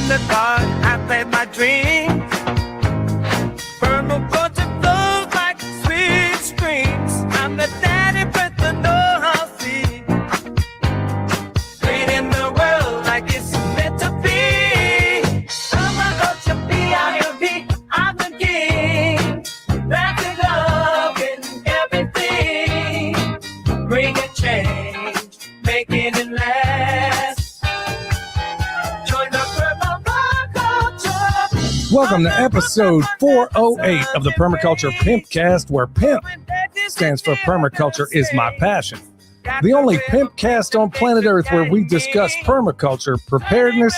in the dark, I play my dreams. Permaculture flows like sweet streams. I'm the daddy with the know-how seed. Creating the world like it's meant to be. Permaculture, P-I-M-P, I'm the king. Wrapping love in everything. Bringing change, making it last. Join the permaculture. Welcome to episode 408 of the Permaculture Pimpcast, where PIMP stands for Permaculture is my passion. The only Pimpcast on planet Earth where we discuss permaculture, preparedness,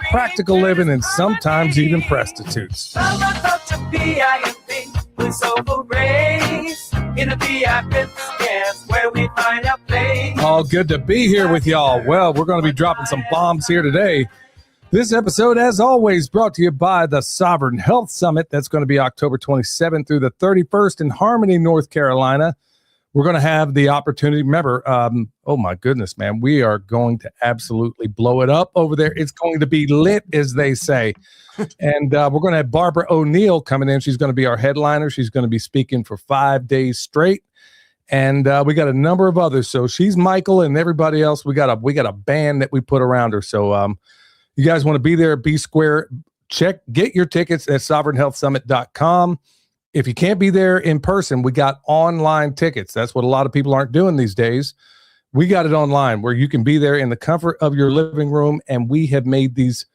practical living, and sometimes even prostitutes. Permaculture, P-I-M-P, with soulful rays. In the Pimpcast, where we find our place. All good to be here with y'all. Well, we're going to be dropping some bombs here today. This episode, as always, brought to you by the Sovereign Health Summit. That's going to be October 27th through the 31st in Harmony, North Carolina. We're going to have the opportunity. Remember, oh my goodness, man, we are going to absolutely blow it up over there. It's going to be lit, as they say. And we're going to have Barbara O'Neill coming in. She's going to be our headliner. She's going to be speaking for 5 days straight. And we got a number of others. So she's Michael and everybody else. We got a band that we put around her. So you guys want to be there at B Square, get your tickets at sovereignhealthsummit.com. If you can't be there in person, we got online tickets. That's what a lot of people aren't doing these days. We got it online where you can be there in the comfort of your living room, and we have made these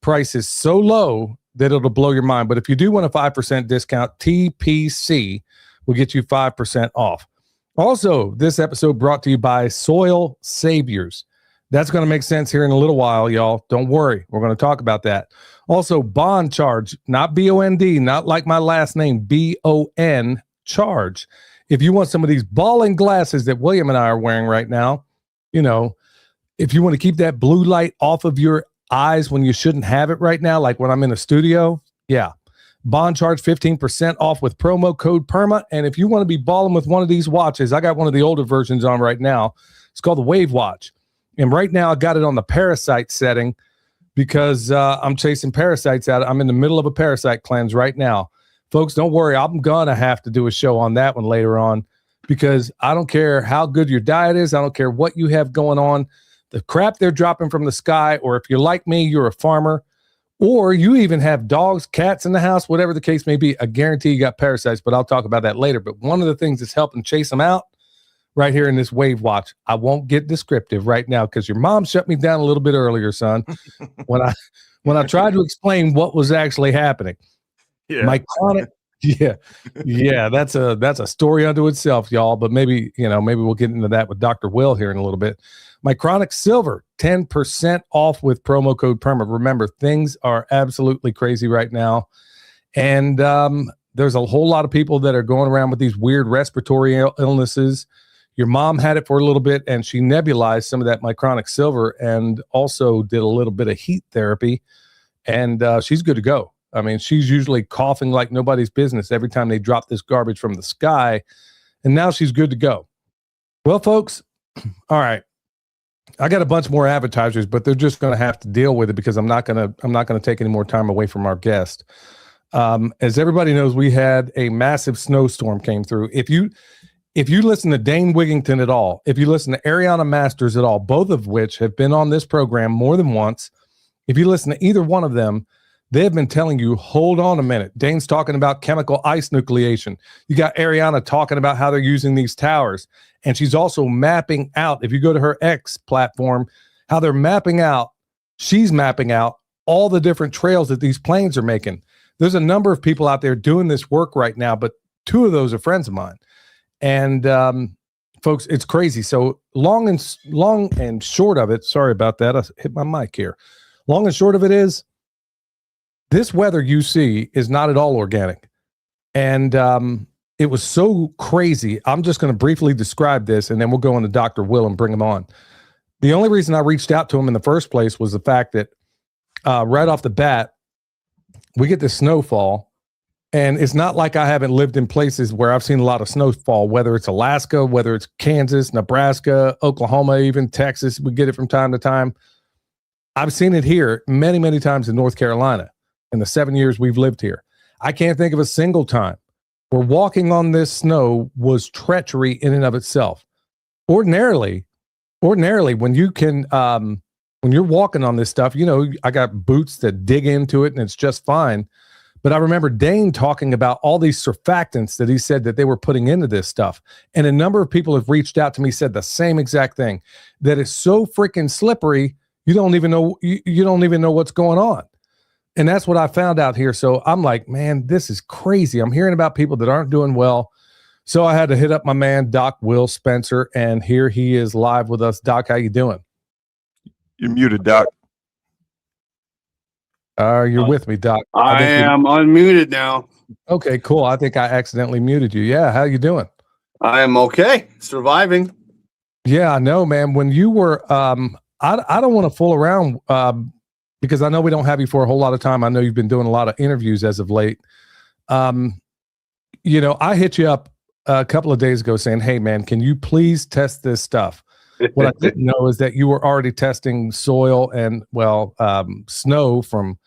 prices so low that it'll blow your mind. But if you do want a 5% discount, TPC will get you 5% off. Also, this episode brought to you by Soil Saviors. That's going to make sense here in a little while, y'all. Don't worry. We're going to talk about that. Also, Bond Charge, not B-O-N-D, not like my last name, B-O-N Charge. If you want some of these balling glasses that William and I are wearing right now, you know, if you want to keep that blue light off of your eyes when you shouldn't have it right now, like when I'm in a studio, yeah. Bond Charge 15% off with promo code PERMA. And if you want to be balling with one of these watches, I got one of the older versions on right now. It's called the Wave Watch. And right now I got it on the parasite setting because I'm chasing parasites out. I'm in the middle of a parasite cleanse right now. Folks, don't worry. I'm going to have to do a show on that one later on because I don't care how good your diet is. I don't care what you have going on. The crap they're dropping from the sky, or if you're like me, you're a farmer, or you even have dogs, cats in the house, whatever the case may be, I guarantee you got parasites, but I'll talk about that later. But one of the things that's helping chase them out right here in this Wave Watch, I won't get descriptive right now because your mom shut me down a little bit earlier, son, when I tried to explain what was actually happening. Yeah. My chronic, yeah, that's a story unto itself, y'all. But maybe we'll get into that with Dr. Will here in a little bit. My Chronic Silver, 10% off with promo code PERMA. Remember, things are absolutely crazy right now. And there's a whole lot of people that are going around with these weird respiratory illnesses. Your mom had it for a little bit, and she nebulized some of that Mycronic Silver and also did a little bit of heat therapy. And she's good to go. I mean, she's usually coughing like nobody's business every time they drop this garbage from the sky. And now she's good to go. Well, folks, all right. I got a bunch more advertisers, but they're just going to have to deal with it because I'm not going to take any more time away from our guest. As everybody knows, we had a massive snowstorm came through. If you listen to Dane Wigington at all, if you listen to Ariana Masters at all, both of which have been on this program more than once, if you listen to either one of them, they've been telling you, hold on a minute. Dane's talking about chemical ice nucleation. You got Ariana talking about how they're using these towers. And she's also mapping out, if you go to her X platform, how they're mapping out, she's mapping out all the different trails that these planes are making. There's a number of people out there doing this work right now, but two of those are friends of mine. And folks, it's crazy. So long and short of it, sorry about that. I hit my mic here. Long and short of it is, this weather you see is not at all organic. And it was so crazy. I'm just going to briefly describe this, and then we'll go into Dr. Will and bring him on. The only reason I reached out to him in the first place was the fact that right off the bat, we get this snowfall. And it's not like I haven't lived in places where I've seen a lot of snowfall, whether it's Alaska, whether it's Kansas, Nebraska, Oklahoma, even Texas. We get it from time to time. I've seen it here many, many times in North Carolina in the 7 years we've lived here. I can't think of a single time where walking on this snow was treachery in and of itself. Ordinarily, when you can, when you're walking on this stuff, you know, I got boots that dig into it and it's just fine. But I remember Dane talking about all these surfactants that he said that they were putting into this stuff. And a number of people have reached out to me, said the same exact thing, that it's so freaking slippery, you don't even know, you don't even know what's going on. And that's what I found out here. So I'm like, man, this is crazy. I'm hearing about people that aren't doing well. So I had to hit up my man, Doc Will Spencer, and here he is live with us. Doc, how you doing? You're muted, Doc. You're with me, Doc. I am unmuted now. Okay, cool. I think I accidentally muted you. Yeah, how you doing? I am okay. Surviving. Yeah, I know, man. When you were, I don't want to fool around because I know we don't have you for a whole lot of time. I know you've been doing a lot of interviews as of late. You know, I hit you up a couple of days ago saying, hey, man, can you please test this stuff? What I didn't know is that you were already testing soil and, well, snow from,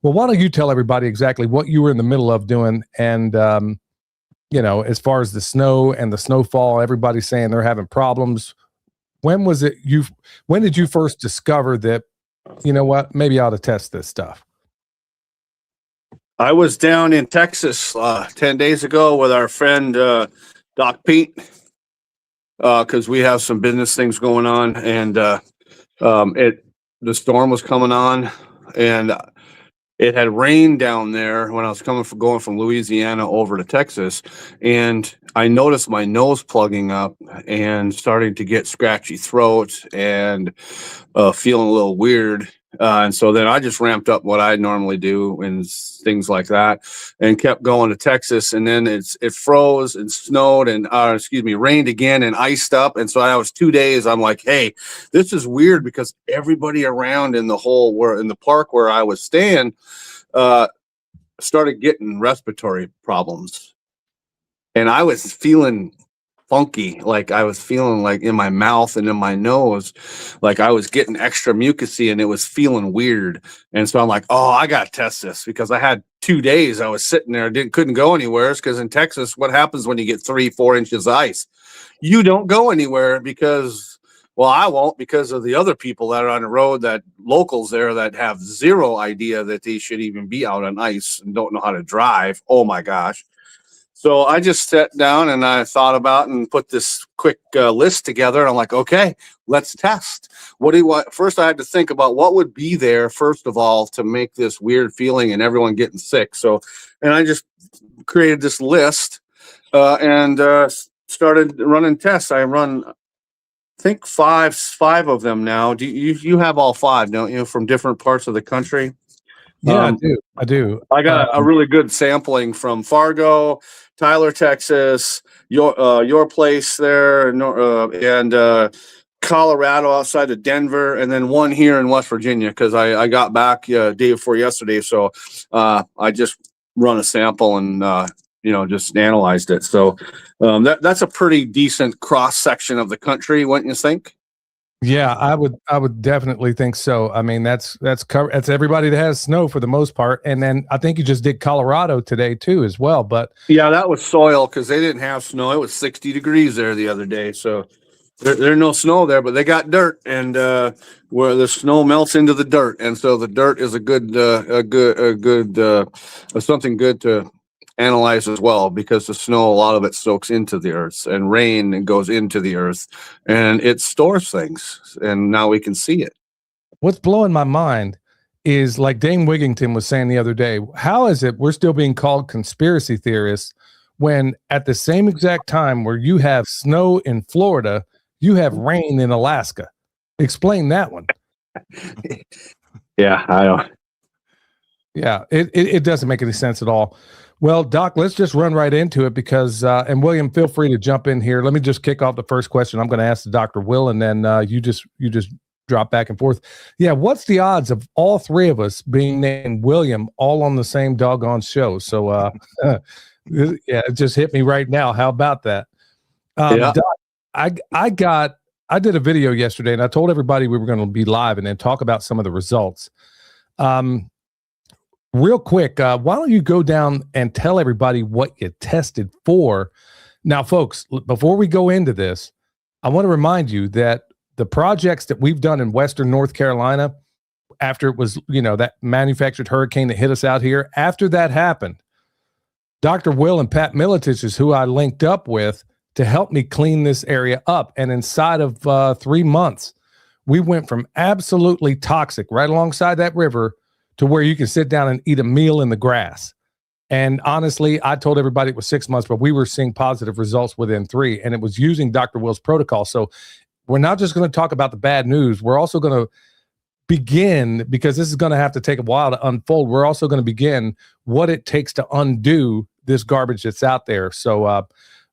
well, why don't you tell everybody exactly what you were in the middle of doing? And, you know, as far as the snow and the snowfall, everybody's saying they're having problems. When was it when did you first discover that, you know what, maybe I ought to test this stuff? I was down in Texas 10 days ago with our friend Doc Pete because we have some business things going on, and the storm was coming on, and it had rained down there when I was going from Louisiana over to Texas, and I noticed my nose plugging up and starting to get scratchy throat and feeling a little weird. And so then I just ramped up what I normally do and things like that, and kept going to Texas. And then it froze and snowed and rained again and iced up. And so I was 2 days. I'm like, hey, this is weird, because everybody around in the park where I was staying started getting respiratory problems, and I was feeling funky. Like I was feeling like in my mouth and in my nose, like I was getting extra mucusy, and it was feeling weird. And so I'm like, oh, I got to test this, because I had 2 days I was sitting there, couldn't go anywhere. Because in Texas, what happens when you get 3-4 inches of ice? You don't go anywhere, because, well, I won't, because of the other people that are on the road, that locals there that have zero idea that they should even be out on ice and don't know how to drive. Oh my gosh. So I just sat down and I thought about and put this quick list together. And I'm like, okay, let's test. What do you want? First, I had to think about what would be there, first of all, to make this weird feeling and everyone getting sick. And I just created this list and started running tests. I run, I think five of them now. Do you have all five, don't you, from different parts of the country? Yeah, I do. I got a really good sampling from Fargo, Tyler, Texas, your place there, and Colorado outside of Denver, and then one here in West Virginia, because I got back day before yesterday. So I just run a sample and just analyzed it. So that's a pretty decent cross section of the country, wouldn't you think? Yeah, I would definitely think so. I mean, that's everybody that has snow for the most part. And then I think you just did Colorado today too as well. But yeah, that was soil, because they didn't have snow. It was 60 degrees there the other day. So there's no snow there, but they got dirt, and where the snow melts into the dirt. And so the dirt is something good to analyze as well, because the snow, a lot of it soaks into the earth, and rain and goes into the earth, and it stores things, and now we can see it. What's blowing my mind is, like Dane Wigington was saying the other day, how is it we're still being called conspiracy theorists when at the same exact time where you have snow in Florida, you have rain in Alaska? Explain that one. Yeah, I don't. Yeah, it doesn't make any sense at all. Well, Doc, let's just run right into it, because, and William, feel free to jump in here. Let me just kick off the first question. I'm going to ask the Dr. Will, and then you just drop back and forth. Yeah, what's the odds of all three of us being named William all on the same doggone show? So, yeah, it just hit me right now. How about that? Yeah. Doc, I got I did a video yesterday, and I told everybody we were going to be live and then talk about some of the results. Real quick, why don't you go down and tell everybody what you tested for? Now, folks, before we go into this, I want to remind you that the projects that we've done in Western North Carolina, after it was, that manufactured hurricane that hit us out here, after that happened, Dr. Will and Pat Militich is who I linked up with to help me clean this area up. And inside of 3 months, we went from absolutely toxic right alongside that river to where you can sit down and eat a meal in the grass. And honestly, I told everybody it was 6 months, but we were seeing positive results within 3, and it was using Dr. Will's protocol. So we're not just going to talk about the bad news. We're also going to begin, because this is going to have to take a while to unfold. We're also going to begin what it takes to undo this garbage that's out there. So,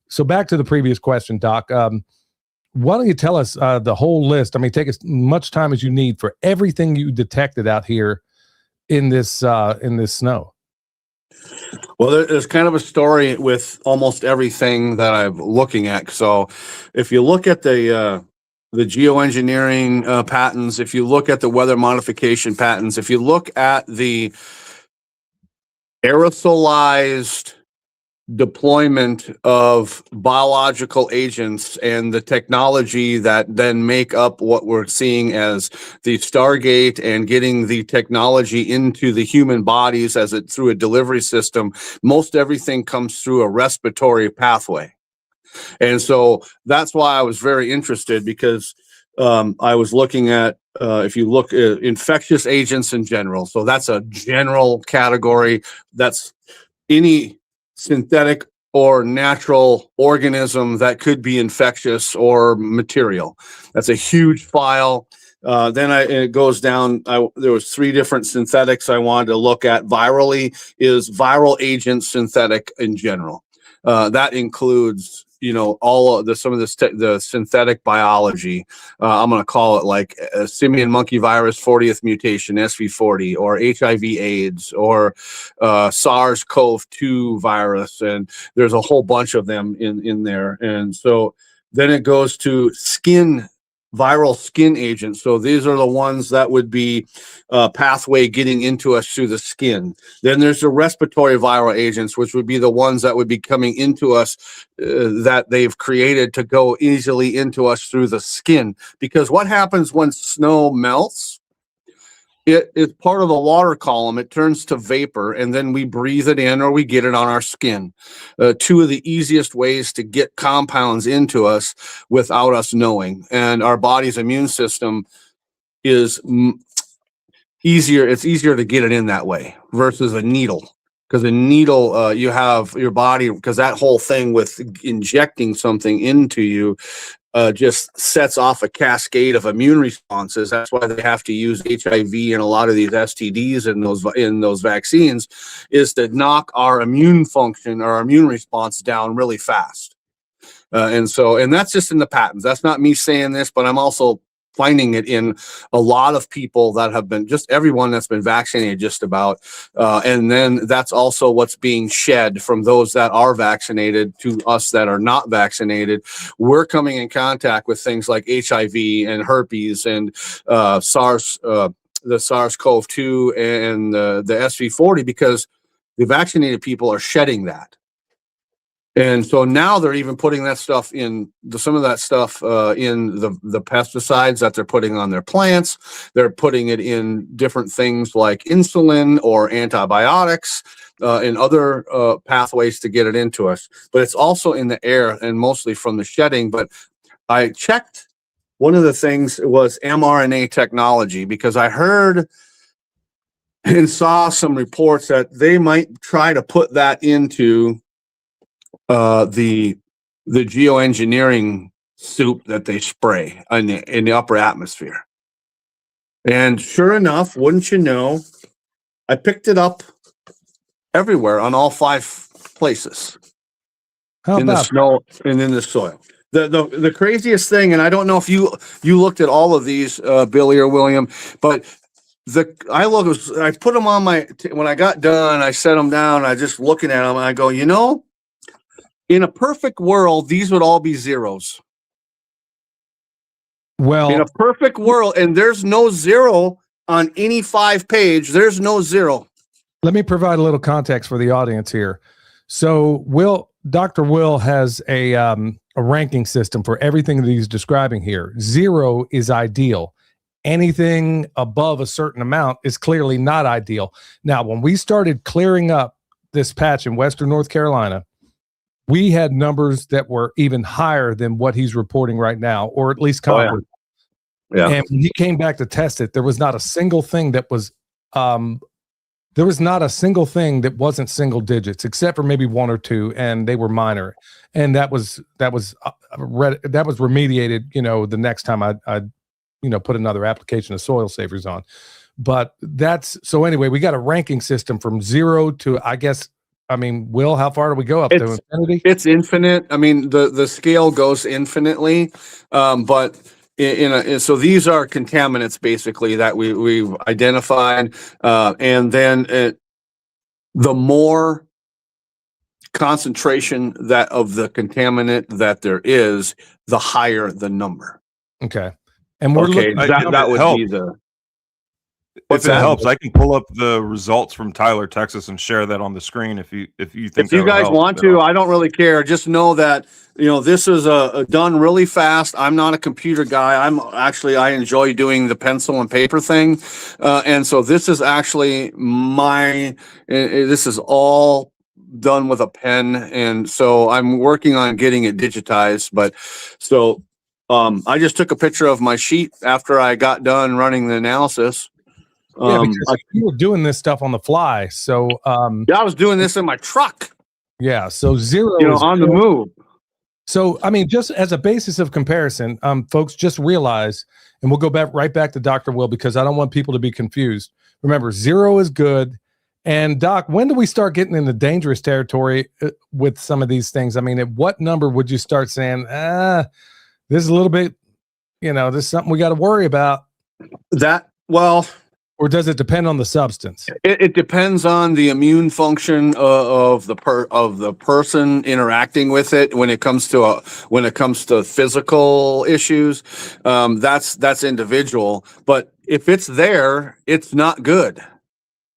so back to the previous question, Doc. Why don't you tell us the whole list? I mean, take as much time as you need for everything you detected out here in this snow. Well, there's kind of a story with almost everything that I'm looking at. So if you look at the geoengineering patents, if you look at the weather modification patents, if you look at the aerosolized deployment of biological agents and the technology that then make up what we're seeing as the Stargate and getting the technology into the human bodies as it through a delivery system, most everything comes through a respiratory pathway. And so that's why I was very interested, because I was looking at, if you look at infectious agents in general, so that's a general category. That's any synthetic or natural organism that could be infectious or material. That's a huge file. Then it goes down. There was 3 different synthetics I wanted to look at. Virally is viral agent synthetic in general. That includes, all of some of the synthetic biology. I'm going to call it like simian monkey virus 40th mutation, SV40, or HIV/AIDS, or SARS-CoV-2 virus, and there's a whole bunch of them in there. And so then it goes to viral skin agents. So these are the ones that would be pathway getting into us through the skin. Then there's the respiratory viral agents, which would be the ones that would be coming into us that they've created to go easily into us through the skin. Because what happens when snow melts? It is part of the water column. It turns to vapor, and then we breathe it in or we get it on our skin. 2 of the easiest ways to get compounds into us without us knowing. And our body's immune system is easier. It's easier to get it in that way versus a needle. Because a needle, you have your body, because that whole thing with injecting something into you just sets off a cascade of immune responses. That's why they have to use HIV and a lot of these STDs in those vaccines, is to knock our immune function or our immune response down really fast. And that's just in the patents. That's not me saying this, but I'm also finding it in a lot of people that have been, just everyone that's been vaccinated just about. And then that's also what's being shed from those that are vaccinated to us that are not vaccinated. We're coming in contact with things like HIV and herpes and the SARS-CoV-2 and the SV40, because the vaccinated people are shedding that. And so now they're even putting that stuff in some of that stuff in the pesticides that they're putting on their plants. They're putting it in different things like insulin or antibiotics and other pathways to get it into us. But it's also in the air and mostly from the shedding. But I checked, one of the things was mRNA technology, because I heard and saw some reports that they might try to put that into the geoengineering soup that they spray in the upper atmosphere. And sure enough, wouldn't you know, I picked it up everywhere on all 5 places. In the snow and in the soil. The craziest thing, and I don't know if you looked at all of these, Billy or William, but I put them on when I got done, I set them down, I just looking at them, and I go, in a perfect world, these would all be zeros. Well, In a perfect world, and there's no zero on any 5-page. There's no zero. let me provide a little context for the audience here. So Dr. Will has a ranking system for everything that he's describing here. 0 is ideal. Anything above a certain amount is clearly not ideal. Now, when we started clearing up this patch in Western North Carolina, we had numbers that were even higher than what he's reporting right now, or at least comparable. Yeah. And when he came back to test it, there was not a single thing that was wasn't single digits, except for maybe 1 or 2, and they were minor. And that was remediated, the next time I put another application of Soil Savers on. But so anyway, we got a ranking system from 0 to, Will, how far do we go up to infinity? It's infinite. I mean, the scale goes infinitely, but so these are contaminants basically that we've identified, and then the more concentration of the contaminant that there is, the higher the number. Okay, and we're okay. looking, That would help. be the. If it helps, I can pull up the results from Tyler, Texas, and share that on the screen. If you think If you guys want to, I don't really care. Just know that this is done really fast. I'm not a computer guy. I enjoy doing the pencil and paper thing, and so this is actually this is all done with a pen, and so I'm working on getting it digitized. But so I just took a picture of my sheet after I got done running the analysis. Because you were doing this stuff on the fly. So I was doing this in my truck. Yeah. So 0 is on the move. So just as a basis of comparison, folks, just realize, and we'll go right back to Dr. Will, because I don't want people to be confused. Remember, 0 is good. And Doc, when do we start getting into dangerous territory with some of these things? At what number would you start saying, this is a little bit, this is something we got to worry about? Or does it depend on the substance? It depends on the immune function of the person interacting with it. When it comes to physical issues, that's individual. But if it's there, it's not good.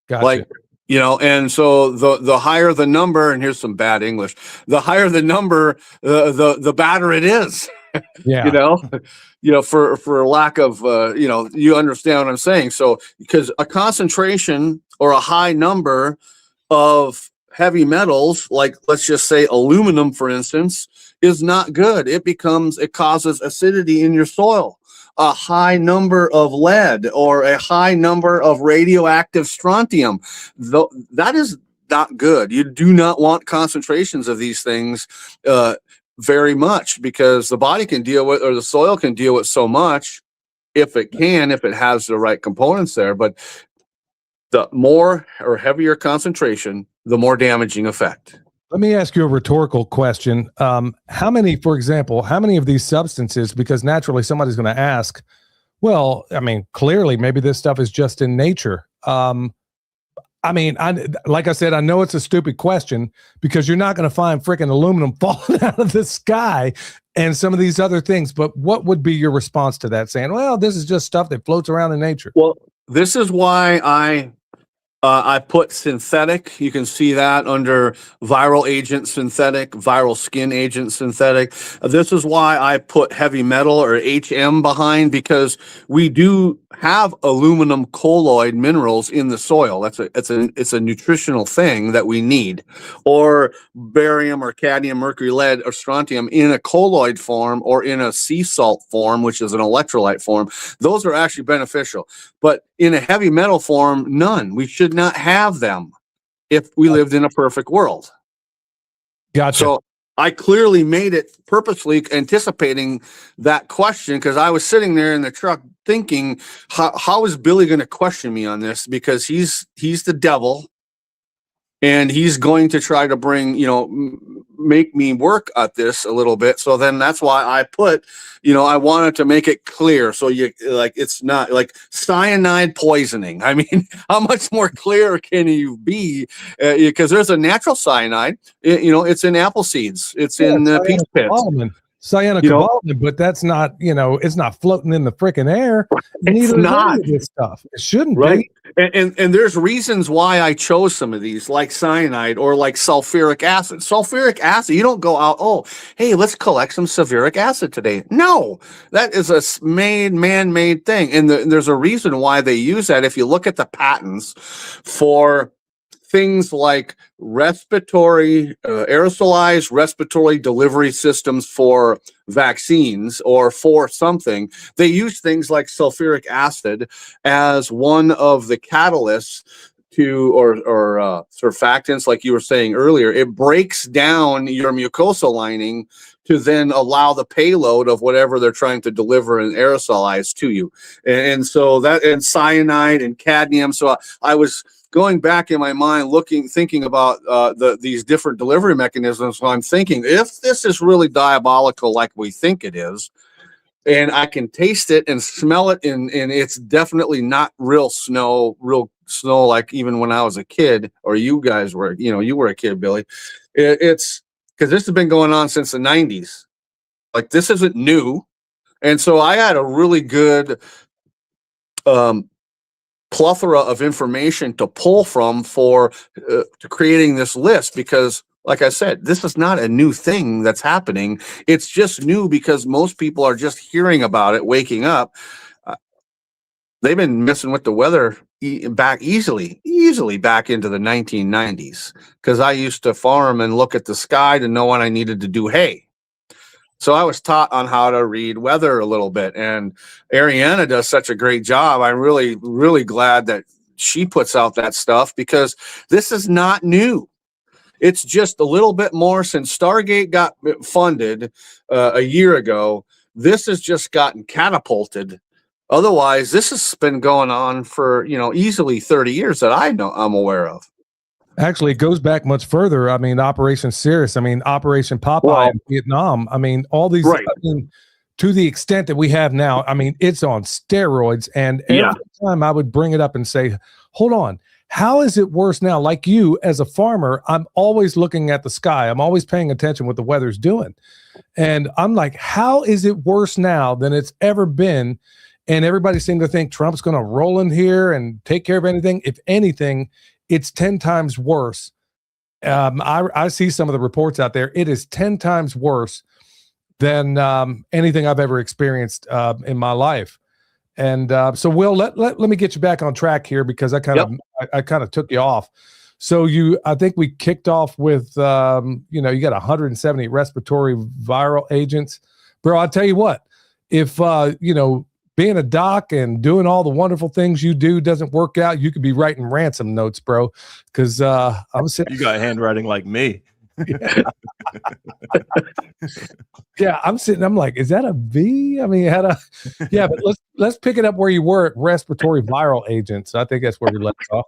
Gotcha. And so the higher the number, and here's some bad English, the higher the number, the badder it is. Yeah. For lack of, you understand what I'm saying. So, because a concentration or a high number of heavy metals, like let's just say aluminum, for instance, is not good. It causes acidity in your soil. A high number of lead or a high number of radioactive strontium, that is not good. You do not want concentrations of these things very much, because the body can deal with, or the soil can deal with so much if it has the right components there. But the more or heavier concentration, the more damaging effect. Let me ask you a rhetorical question. How many of these substances, because naturally somebody's going to ask, well, clearly maybe this stuff is just in nature. Like I said, I know it's a stupid question, because you're not going to find freaking aluminum falling out of the sky and some of these other things. But what would be your response to that? Saying, well, this is just stuff that floats around in nature. Well, this is why I put synthetic. You can see that under viral agent synthetic, viral skin agent synthetic. This is why I put heavy metal or HM behind, because we do have aluminum colloid minerals in the soil. It's a nutritional thing that we need, or barium or cadmium, mercury, lead, or strontium in a colloid form or in a sea salt form, which is an electrolyte form. Those are actually beneficial, but in a heavy metal form, none. We should not have them if we lived in a perfect world. Gotcha. So I clearly made it purposely anticipating that question, because I was sitting there in the truck thinking, how is Billy going to question me on this? Because he's the devil, and he's going to try to make me work at this a little bit. So then that's why I put, I wanted to make it clear. So it's not like cyanide poisoning. How much more clear can you be? Because there's a natural cyanide, it's in apple seeds. It's in peach pits. cyanocobalamin, but that's not, it's not floating in the freaking air. It's not this stuff. It shouldn't right. be. And there's reasons why I chose some of these, like cyanide or like sulfuric acid. Sulfuric acid, you don't go out, oh, hey, let's collect some sulfuric acid today. No, that is a man-made thing. And there's a reason why they use that. If you look at the patents for things like aerosolized respiratory delivery systems for vaccines or for something, they use things like sulfuric acid as one of the catalysts to, or surfactants, like you were saying earlier. It breaks down your mucosal lining to then allow the payload of whatever they're trying to deliver and aerosolize to you. And so that, and cyanide and cadmium. So I was going back in my mind, thinking about these different delivery mechanisms. So I'm thinking, if this is really diabolical like we think it is, and I can taste it and smell it, and it's definitely not real snow like even when I was a kid, or you guys were, you were a kid, Billy. It's because this has been going on since the 90s. Like, this isn't new. And so I had a really good plethora of information to pull from for to creating this list, because like I said, this is not a new thing that's happening. It's just new because most people are just hearing about it, waking up. They've been messing with the weather back easily back into the 1990s, because I used to farm and look at the sky to know when I needed to do hay. So I was taught on how to read weather a little bit, and Ariana does such a great job. I'm really, really glad that she puts out that stuff, because this is not new. It's just a little bit more since Stargate got funded a year ago. This has just gotten catapulted. Otherwise, this has been going on for, easily 30 years that I'm aware of. Actually, it goes back much further. I mean, Operation Cirrus, Operation Popeye in Vietnam. All these, right. To the extent that we have now, it's on steroids. And every time I would bring it up and say, hold on, how is it worse now? Like you, as a farmer, I'm always looking at the sky. I'm always paying attention what the weather's doing. And I'm like, how is it worse now than it's ever been? And everybody seemed to think Trump's going to roll in here and take care of anything. If anything, it's 10 times worse. I see some of the reports out there. It is 10 times worse than anything I've ever experienced in my life. And so, Will, let me get you back on track here, because I kind of took you off. So I think we kicked off with you got 170 respiratory viral agents, bro. I'll tell you what, if being a doc and doing all the wonderful things you do doesn't work out, you could be writing ransom notes, bro. Because I'm sitting. You got handwriting like me. Yeah, I'm sitting. I'm like, is that a V? But let's pick it up where you were at respiratory viral agents. I think that's where we left off.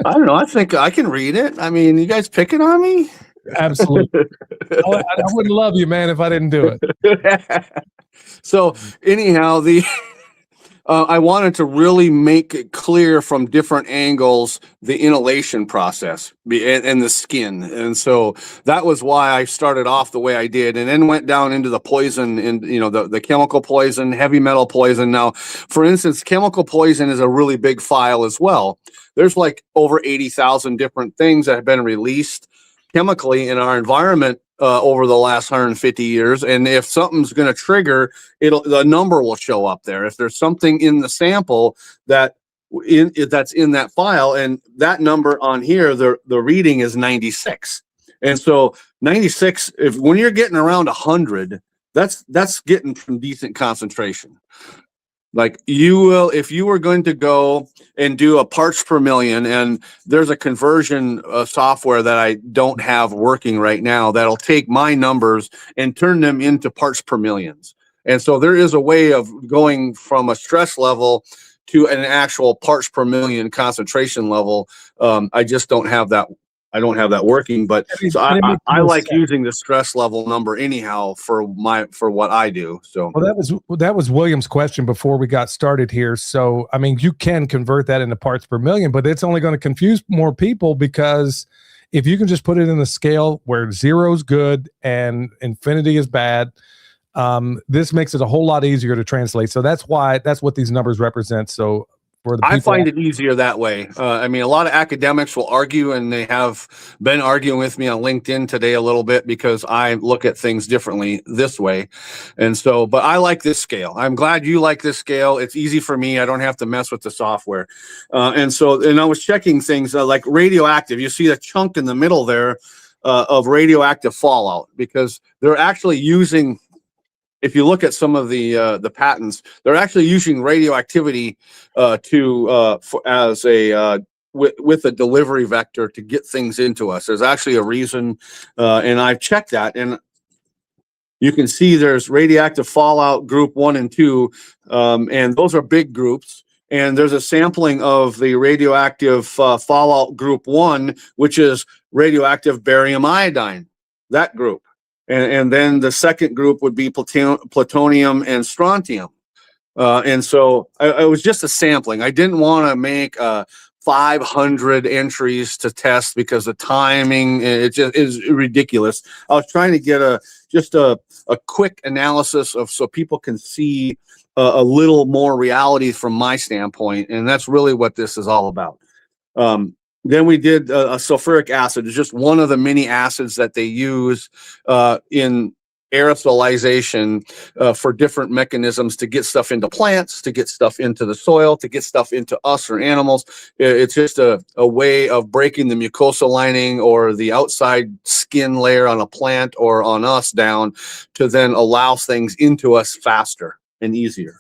I don't know. I think I can read it. You guys picking on me? Absolutely. I wouldn't love you, man, if I didn't do it. So anyhow, I wanted to really make it clear from different angles the inhalation process and the skin. And so that was why I started off the way I did, and then went down into the poison and, the chemical poison, heavy metal poison. Now, for instance, chemical poison is a really big file as well. There's like over 80,000 different things that have been released chemically in our environment over the last 150 years. And if something's going to trigger, the number will show up there. If there's something in the sample that's in that file, and that number on here, the reading is 96. And so 96, when you're getting around 100, that's getting some decent concentration. Like, you will, if you were going to go and do a parts per million, and there's a conversion software that I don't have working right now that'll take my numbers and turn them into parts per millions. And so there is a way of going from a stress level to an actual parts per million concentration level. I just don't have that. I don't have that working, but so I like using the stress level number anyhow for what I do. So that was William's question before we got started here. So you can convert that into parts per million, but it's only going to confuse more people, because if you can just put it in the scale where 0 is good and infinity is bad, this makes it a whole lot easier to translate. So that's what these numbers represent. So for the people, I find it easier that way. I mean, a lot of academics will argue, and they have been arguing with me on LinkedIn today a little bit because I look at things differently this way. And so, but I like this scale. I'm glad you like this scale. It's easy for me. I don't have to mess with the software. And I was checking things like radioactive. You see the chunk in the middle there of radioactive fallout, because they're actually using, if you look at some of the patents, they're actually using radioactivity as a with a delivery vector to get things into us. There's actually a reason, and I've checked that, and you can see there's radioactive fallout group 1 and 2, and those are big groups. And there's a sampling of the radioactive fallout group 1, which is radioactive barium iodine, that group. And then the second group would be plutonium and strontium. And so it was just a sampling. I didn't want to make 500 entries to test because the timing, it just is ridiculous. I was trying to get a quick analysis so people can see a little more reality from my standpoint. And that's really what this is all about. Then we did a sulfuric acid. It's just one of the many acids that they use in aerosolization for different mechanisms to get stuff into plants, to get stuff into the soil, to get stuff into us or animals. It's just a way of breaking the mucosal lining or the outside skin layer on a plant or on us down to then allow things into us faster and easier.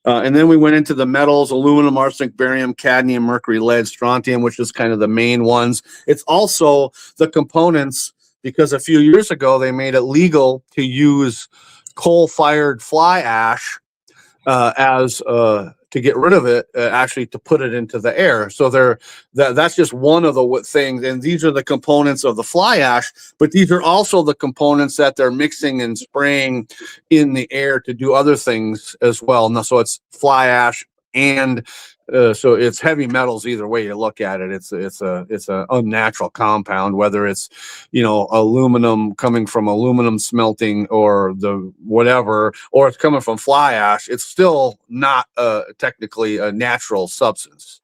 And then we went into the metals: aluminum, arsenic, barium, cadmium, mercury, lead, strontium, which is kind of the main ones. It's also the components, because a few years ago they made it legal to use coal-fired fly ash as to get rid of it, actually to put it into the air. So that's just one of the things. And these are the components of the fly ash, but these are also the components that they're mixing and spraying in the air to do other things as well. And so it's fly ash, and so it's heavy metals either way you look at it. It's a unnatural compound, whether it's, aluminum coming from aluminum smelting or the whatever, or it's coming from fly ash. It's still not technically a natural substance.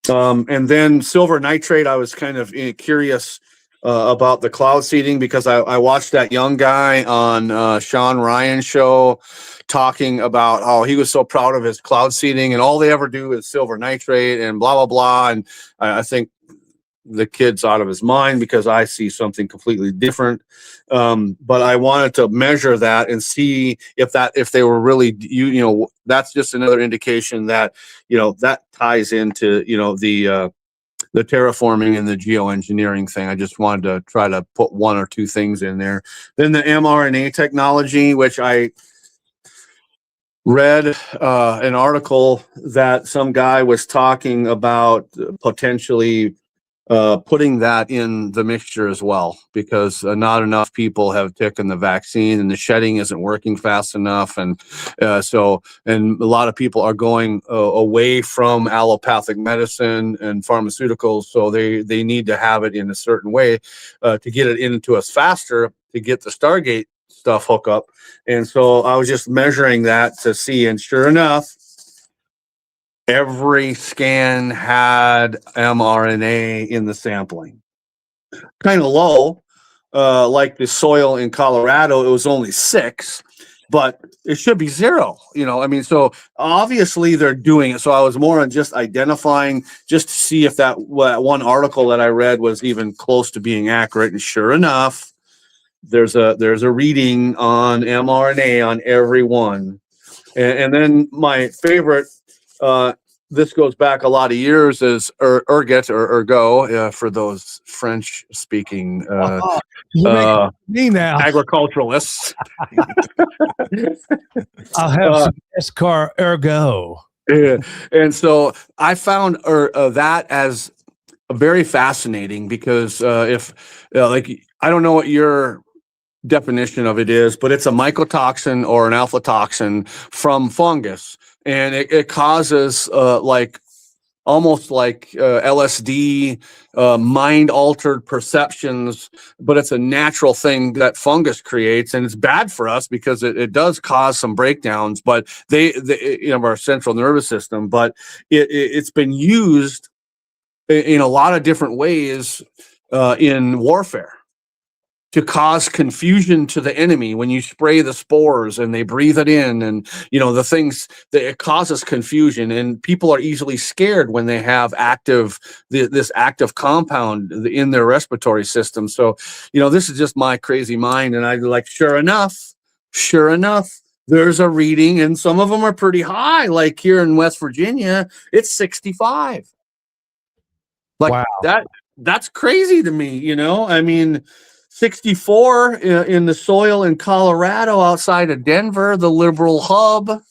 And then silver nitrate, I was kind of curious about the cloud seeding, because I watched that young guy on Sean Ryan's show talking about how he was so proud of his cloud seeding, and all they ever do is silver nitrate and blah, blah, blah. And I think the kid's out of his mind, because I see something completely different. But I wanted to measure that and see if they were really, that's just another indication that, that ties into, the terraforming and the geoengineering thing. I just wanted to try to put one or two things in there. Then the mRNA technology, which I read an article that some guy was talking about potentially putting that in the mixture as well, because not enough people have taken the vaccine and the shedding isn't working fast enough. And and a lot of people are going away from allopathic medicine and pharmaceuticals. So they need to have it in a certain way to get it into us faster, to get the Stargate stuff hook up. And so I was just measuring that to see, and sure enough, every scan had mRNA in the sampling. Kind of low, like the soil in Colorado, it was only 6, but it should be 0. So obviously they're doing it. So I was more on just identifying, just to see if that one article that I read was even close to being accurate. And sure enough, there's a reading on mRNA on every one. And then my favorite, this goes back a lot of years, is ergot or ergot for those French speaking me now. agriculturalists. I'll have some Escar ergo. Yeah. And so I found that as very fascinating, because I don't know what your definition of it is, but it's a mycotoxin or an alpha toxin from fungus. And it causes almost like LSD, mind altered perceptions, but it's a natural thing that fungus creates, and it's bad for us because it does cause some breakdowns, but they our central nervous system, but it's been used in a lot of different ways in warfare to cause confusion to the enemy. When you spray the spores and they breathe it in, and the things that it causes confusion, and people are easily scared when they have this active compound in their respiratory system. So this is just my crazy mind, and I like, sure enough, there's a reading, and some of them are pretty high. Like here in West Virginia, it's 65. Like, wow. That's crazy to me. I mean, 64 in the soil in Colorado outside of Denver, the liberal hub.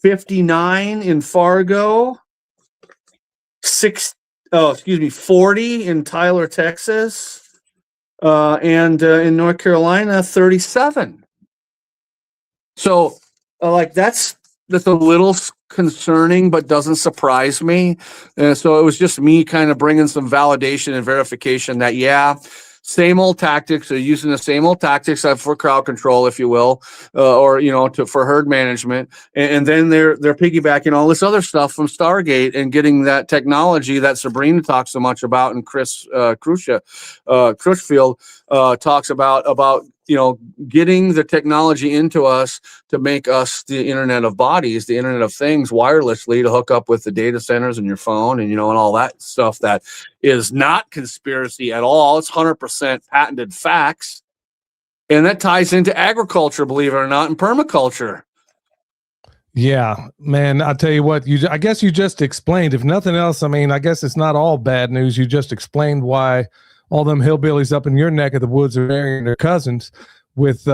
59 in Fargo. 40 in Tyler, Texas. And in North Carolina, 37. So, that's a little concerning, but doesn't surprise me. So it was just me kind of bringing some validation and verification that, same old tactics. They're using the same old tactics for crowd control, if you will, or for herd management, and then they're piggybacking all this other stuff from Stargate and getting that technology that Sabrina talks so much about, and Chris Crushfield talks about getting the technology into us to make us the Internet of Bodies, the Internet of Things, wirelessly, to hook up with the data centers and your phone and and all that stuff that is not conspiracy at all. It's 100% patented facts. And that ties into agriculture, believe it or not, and permaculture. Yeah, man, I'll tell you what, I guess you just explained, if nothing else, I mean, I guess it's not all bad news. You just explained why all them hillbillies up in your neck of the woods are marrying their cousins with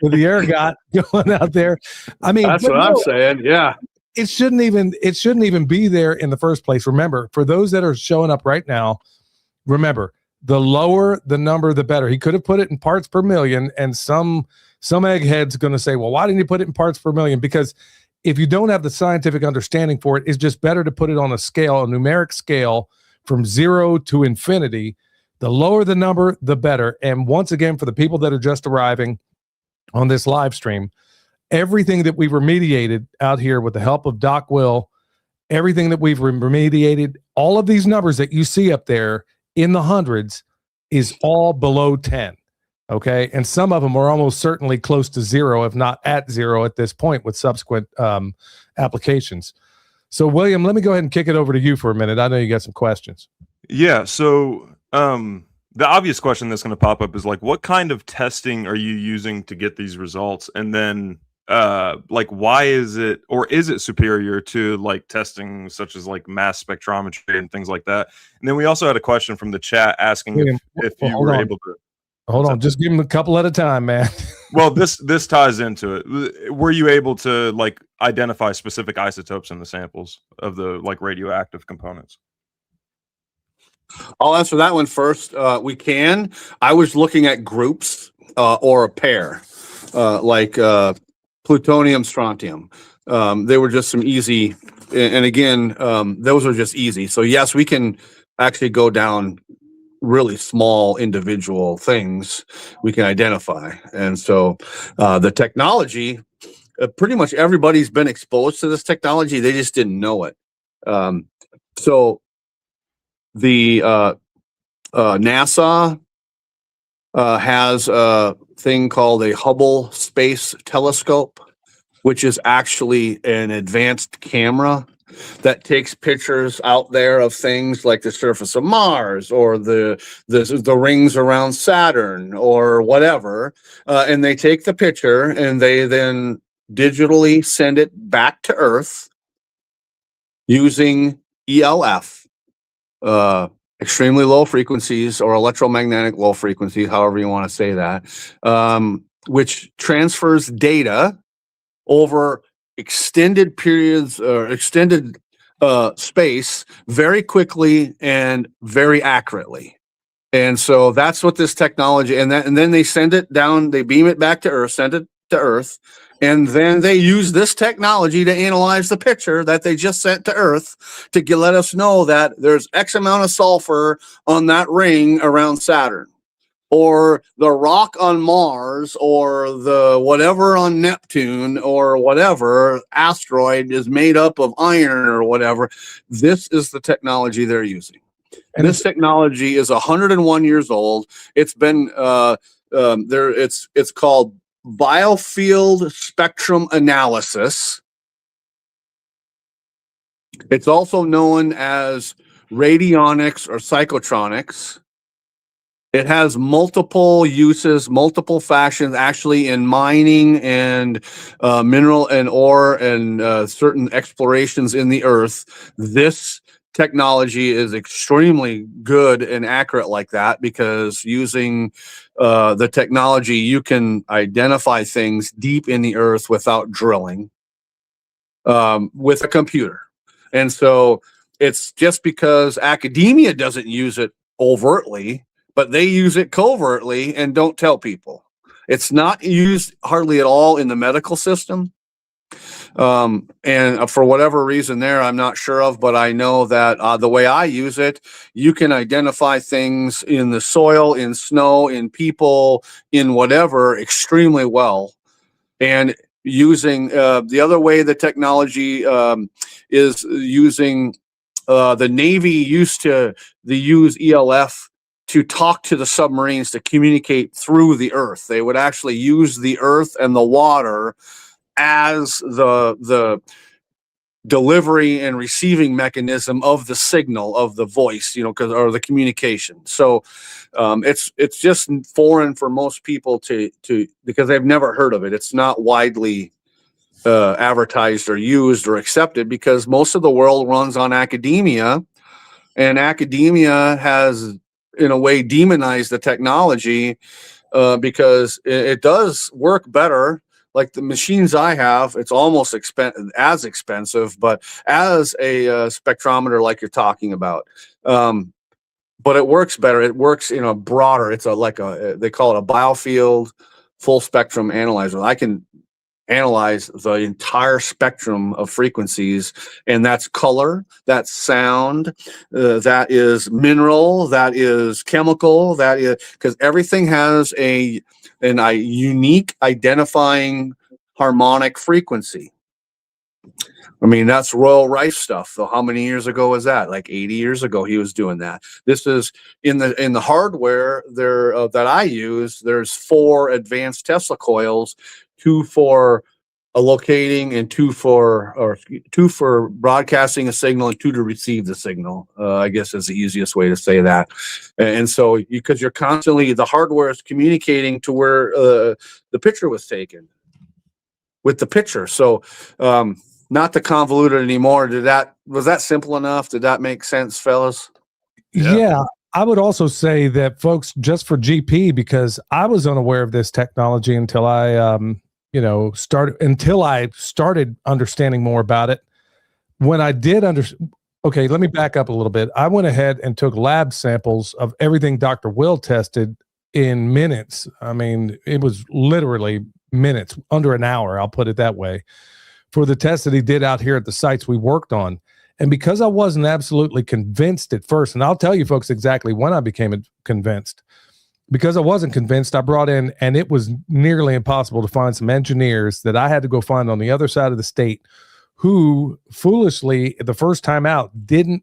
with the ergot going out there. I mean, that's what I'm saying. Yeah. It shouldn't even be there in the first place. Remember, for those that are showing up right now, remember, the lower the number, the better. He could have put it in parts per million, and some egghead's going to say, well, why didn't you put it in parts per million? Because if you don't have the scientific understanding for it, it's just better to put it on a scale, a numeric scale, from 0 to infinity. The lower the number, the better. And once again, for the people that are just arriving on this live stream, everything that we've remediated out here with the help of Doc Will, everything that we've remediated, all of these numbers that you see up there in the hundreds is all below 10. Okay. And some of them are almost certainly close to 0, if not at 0 at this point with subsequent applications. So, William, let me go ahead and kick it over to you for a minute. I know you got some questions. Yeah. So the obvious question that's going to pop up is like, what kind of testing are you using to get these results? And then why is it, or is it superior to like testing such as like mass spectrometry and things like that? And then we also had a question from the chat asking William, if you were able to. Hold on, just give them a couple at a time, man. Well, this ties into it. Were you able to like identify specific isotopes in the samples of the like radioactive components? I'll answer that one first. We can. I was looking at groups or a pair, like plutonium, strontium. They were just some easy, and again, those are just easy. So yes, we can actually go down really small individual things we can identify. And so the technology, pretty much everybody's been exposed to this technology. They just didn't know it. So the NASA has a thing called a Hubble Space Telescope, which is actually an advanced camera that takes pictures out there of things like the surface of Mars or the rings around Saturn or whatever, and they take the picture and they then digitally send it back to Earth using ELF, extremely low frequencies, or electromagnetic low frequency, however you want to say that, which transfers data over extended periods or extended space very quickly and very accurately. And so that's what this technology, and then they send it down, they beam it back to Earth, send it to Earth, And then they use this technology to analyze the picture that they just sent to Earth to let us know that there's X amount of sulfur on that ring around Saturn, or the rock on Mars, or the whatever on Neptune, or whatever asteroid is made up of iron or whatever. This is the technology they're using. And this technology is 101 years old. It's been it's called biofield spectrum analysis. It's also known as radionics or psychotronics. It has multiple uses, multiple fashions, actually in mining and mineral and ore and certain explorations in the earth. This technology is extremely good and accurate like that, because using the technology, you can identify things deep in the earth without drilling with a computer. And so it's just because academia doesn't use it overtly, but they use it covertly and don't tell people. It's not used hardly at all in the medical system. And for whatever reason there, I'm not sure of, but I know that the way I use it, you can identify things in the soil, in snow, in people, in whatever extremely well. And using the other way the technology is using the Navy used to use ELF to talk to the submarines to communicate through the earth. They would actually use the earth and the water as the delivery and receiving mechanism of the signal of the voice, or the communication. So it's just foreign for most people to because they've never heard of it. It's not widely advertised or used or accepted, because most of the world runs on academia, and academia has in a way demonized the technology because it does work better. Like the machines I have, it's almost as expensive, but as a spectrometer like you're talking about. But it works better. It works in a broader, it's they call it a biofield full spectrum analyzer. I can analyze the entire spectrum of frequencies, and that's color, that's sound, that is mineral, that is chemical, that is, because everything has a unique identifying harmonic frequency. I mean, that's Royal Rife stuff. So how many years ago was that? Like 80 years ago, he was doing that. This is in the hardware there that I use. There's 4 advanced Tesla coils, 2 for locating and 2 for broadcasting a signal and 2 to receive the signal. I guess is the easiest way to say that. And so because you're constantly, the hardware is communicating to where the picture was taken with the picture. So not to convolute it anymore. Was that simple enough? Did that make sense, fellas? Yeah. I would also say that, folks, just for GP, because I was unaware of this technology until I started understanding more about it. When I did okay, let me back up a little bit. I went ahead and took lab samples of everything Dr. Will tested in minutes. I mean, it was literally minutes, under an hour, I'll put it that way, for the tests that he did out here at the sites we worked on. And because I wasn't absolutely convinced at first, and I'll tell you folks exactly when I became convinced, because I wasn't convinced, I brought in, and it was nearly impossible to find, some engineers that I had to go find on the other side of the state who foolishly, the first time out, they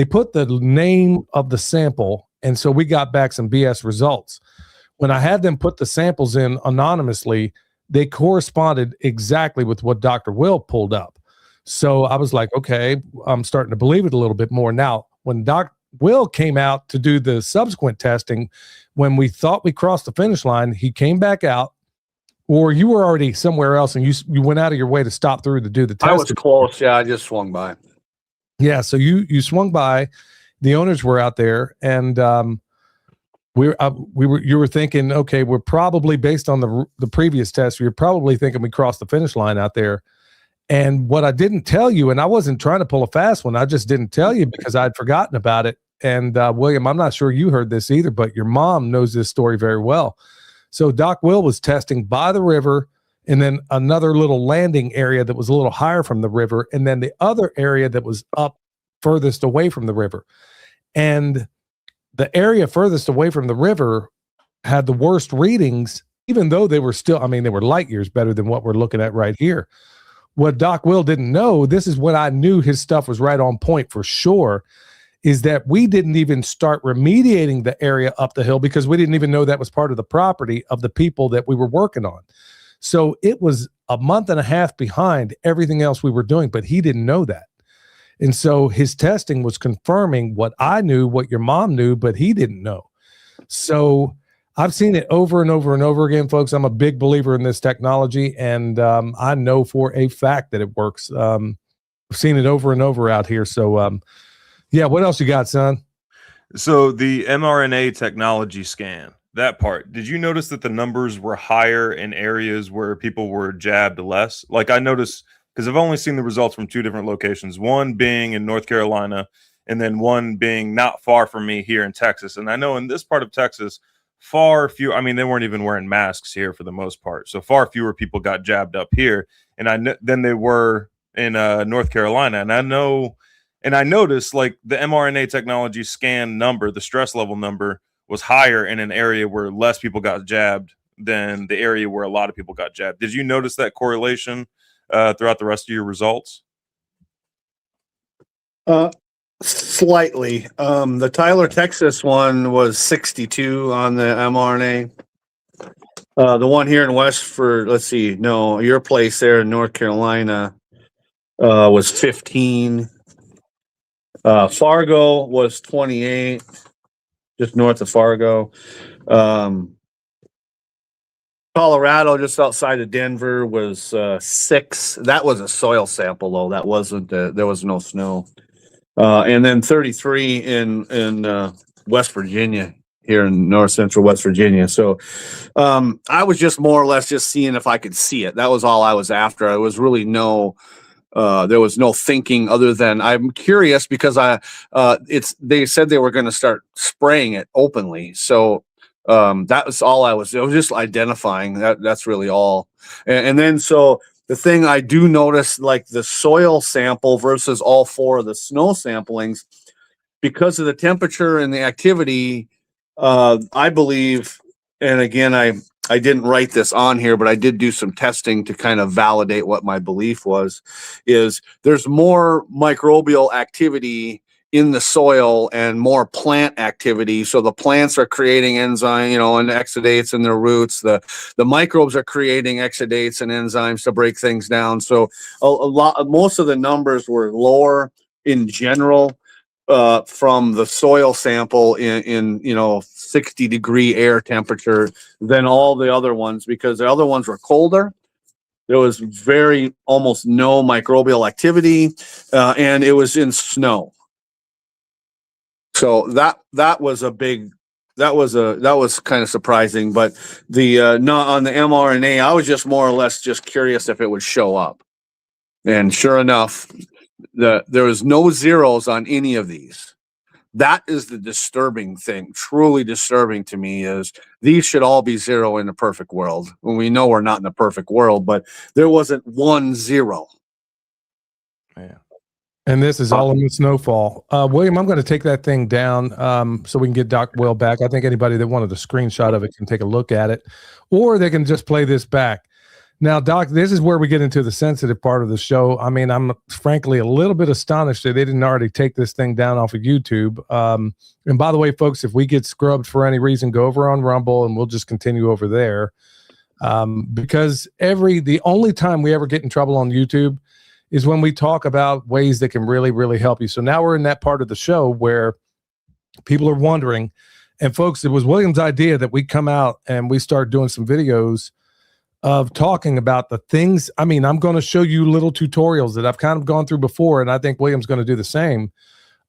put the name of the sample. And so we got back some BS results. When I had them put the samples in anonymously, they corresponded exactly with what Dr. Will pulled up. So I was like, okay, I'm starting to believe it a little bit more. Now, when Dr. Will came out to do the subsequent testing, when we thought we crossed the finish line, he came back out, or you were already somewhere else and you went out of your way to stop through to do the testing. I was close. Yeah, I just swung by. Yeah, so you swung by. The owners were out there, and you were thinking, okay, we're probably, based on the previous test, you're probably thinking we crossed the finish line out there. And what I didn't tell you, and I wasn't trying to pull a fast one, I just didn't tell you because I'd forgotten about it. And William, I'm not sure you heard this either, but your mom knows this story very well. So Doc Will was testing by the river and then another little landing area that was a little higher from the river, and then the other area that was up furthest away from the river. And the area furthest away from the river had the worst readings, even though they were still, I mean, they were light years better than what we're looking at right here. What Doc Will didn't know, this is when I knew his stuff was right on point for sure, is that we didn't even start remediating the area up the hill because we didn't even know that was part of the property of the people that we were working on. So it was a month and a half behind everything else we were doing, but he didn't know that. And so his testing was confirming what I knew, what your mom knew, but he didn't know. So I've seen it over and over and over again, folks. I'm a big believer in this technology, and I know for a fact that it works. I've seen it over and over out here. So, yeah, what else you got, son? So the mRNA technology scan, that part, did you notice that the numbers were higher in areas where people were jabbed less? Like I noticed, because I've only seen the results from two different locations, one being in North Carolina and then one being not far from me here in Texas. And I know in this part of Texas, far fewer, I mean, they weren't even wearing masks here for the most part. So far fewer people got jabbed up here than they were in North Carolina. And I noticed like the mRNA technology scan number, the stress level number was higher in an area where less people got jabbed than the area where a lot of people got jabbed. Did you notice that correlation throughout the rest of your results? Slightly. The Tyler, Texas one was 62 on the mRNA. The one here in let's see, no, your place there in North Carolina was 15. Fargo was 28, just north of Fargo. Colorado, just outside of Denver, was 6. That was a soil sample, though. That wasn't. There was no snow. And then 33 in West Virginia, here in north central West Virginia. So I was just more or less just seeing if I could see it. That was all I was after. I was really there was no thinking other than I'm curious because they said they were going to start spraying it openly. So that was all it was just identifying that's really all. And then, so the thing I do notice, like the soil sample versus all 4 of the snow samplings, because of the temperature and the activity, I believe, and again, I didn't write this on here, but I did do some testing to kind of validate what my belief was, is there's more microbial activity in the soil and more plant activity. So the plants are creating enzyme, and exudates in their roots. The microbes are creating exudates and enzymes to break things down. So most of the numbers were lower in general from the soil sample in 60-degree air temperature than all the other ones, because the other ones were colder. There was almost no microbial activity, and it was in snow. So that was kind of surprising. But not on the mRNA, I was just more or less just curious if it would show up, and sure enough, there was no zeros on any of these. That is the disturbing thing, truly disturbing to me, is these should all be 0 in a perfect world. When we know we're not in a perfect world, but there wasn't 1 0. Yeah. And this is all in the snowfall. William, I'm going to take that thing down so we can get Doc Will back. I think anybody that wanted a screenshot of it can take a look at it, or they can just play this back. Now, Doc, this is where we get into the sensitive part of the show. I mean, I'm frankly a little bit astonished that they didn't already take this thing down off of YouTube. And by the way, folks, if we get scrubbed for any reason, go over on Rumble and we'll just continue over there. Because the only time we ever get in trouble on YouTube is when we talk about ways that can really, really help you. So now we're in that part of the show where people are wondering. And folks, it was William's idea that we come out and we start doing some videos of talking about the things. I mean, I'm going to show you little tutorials that I've kind of gone through before, and I think William's going to do the same,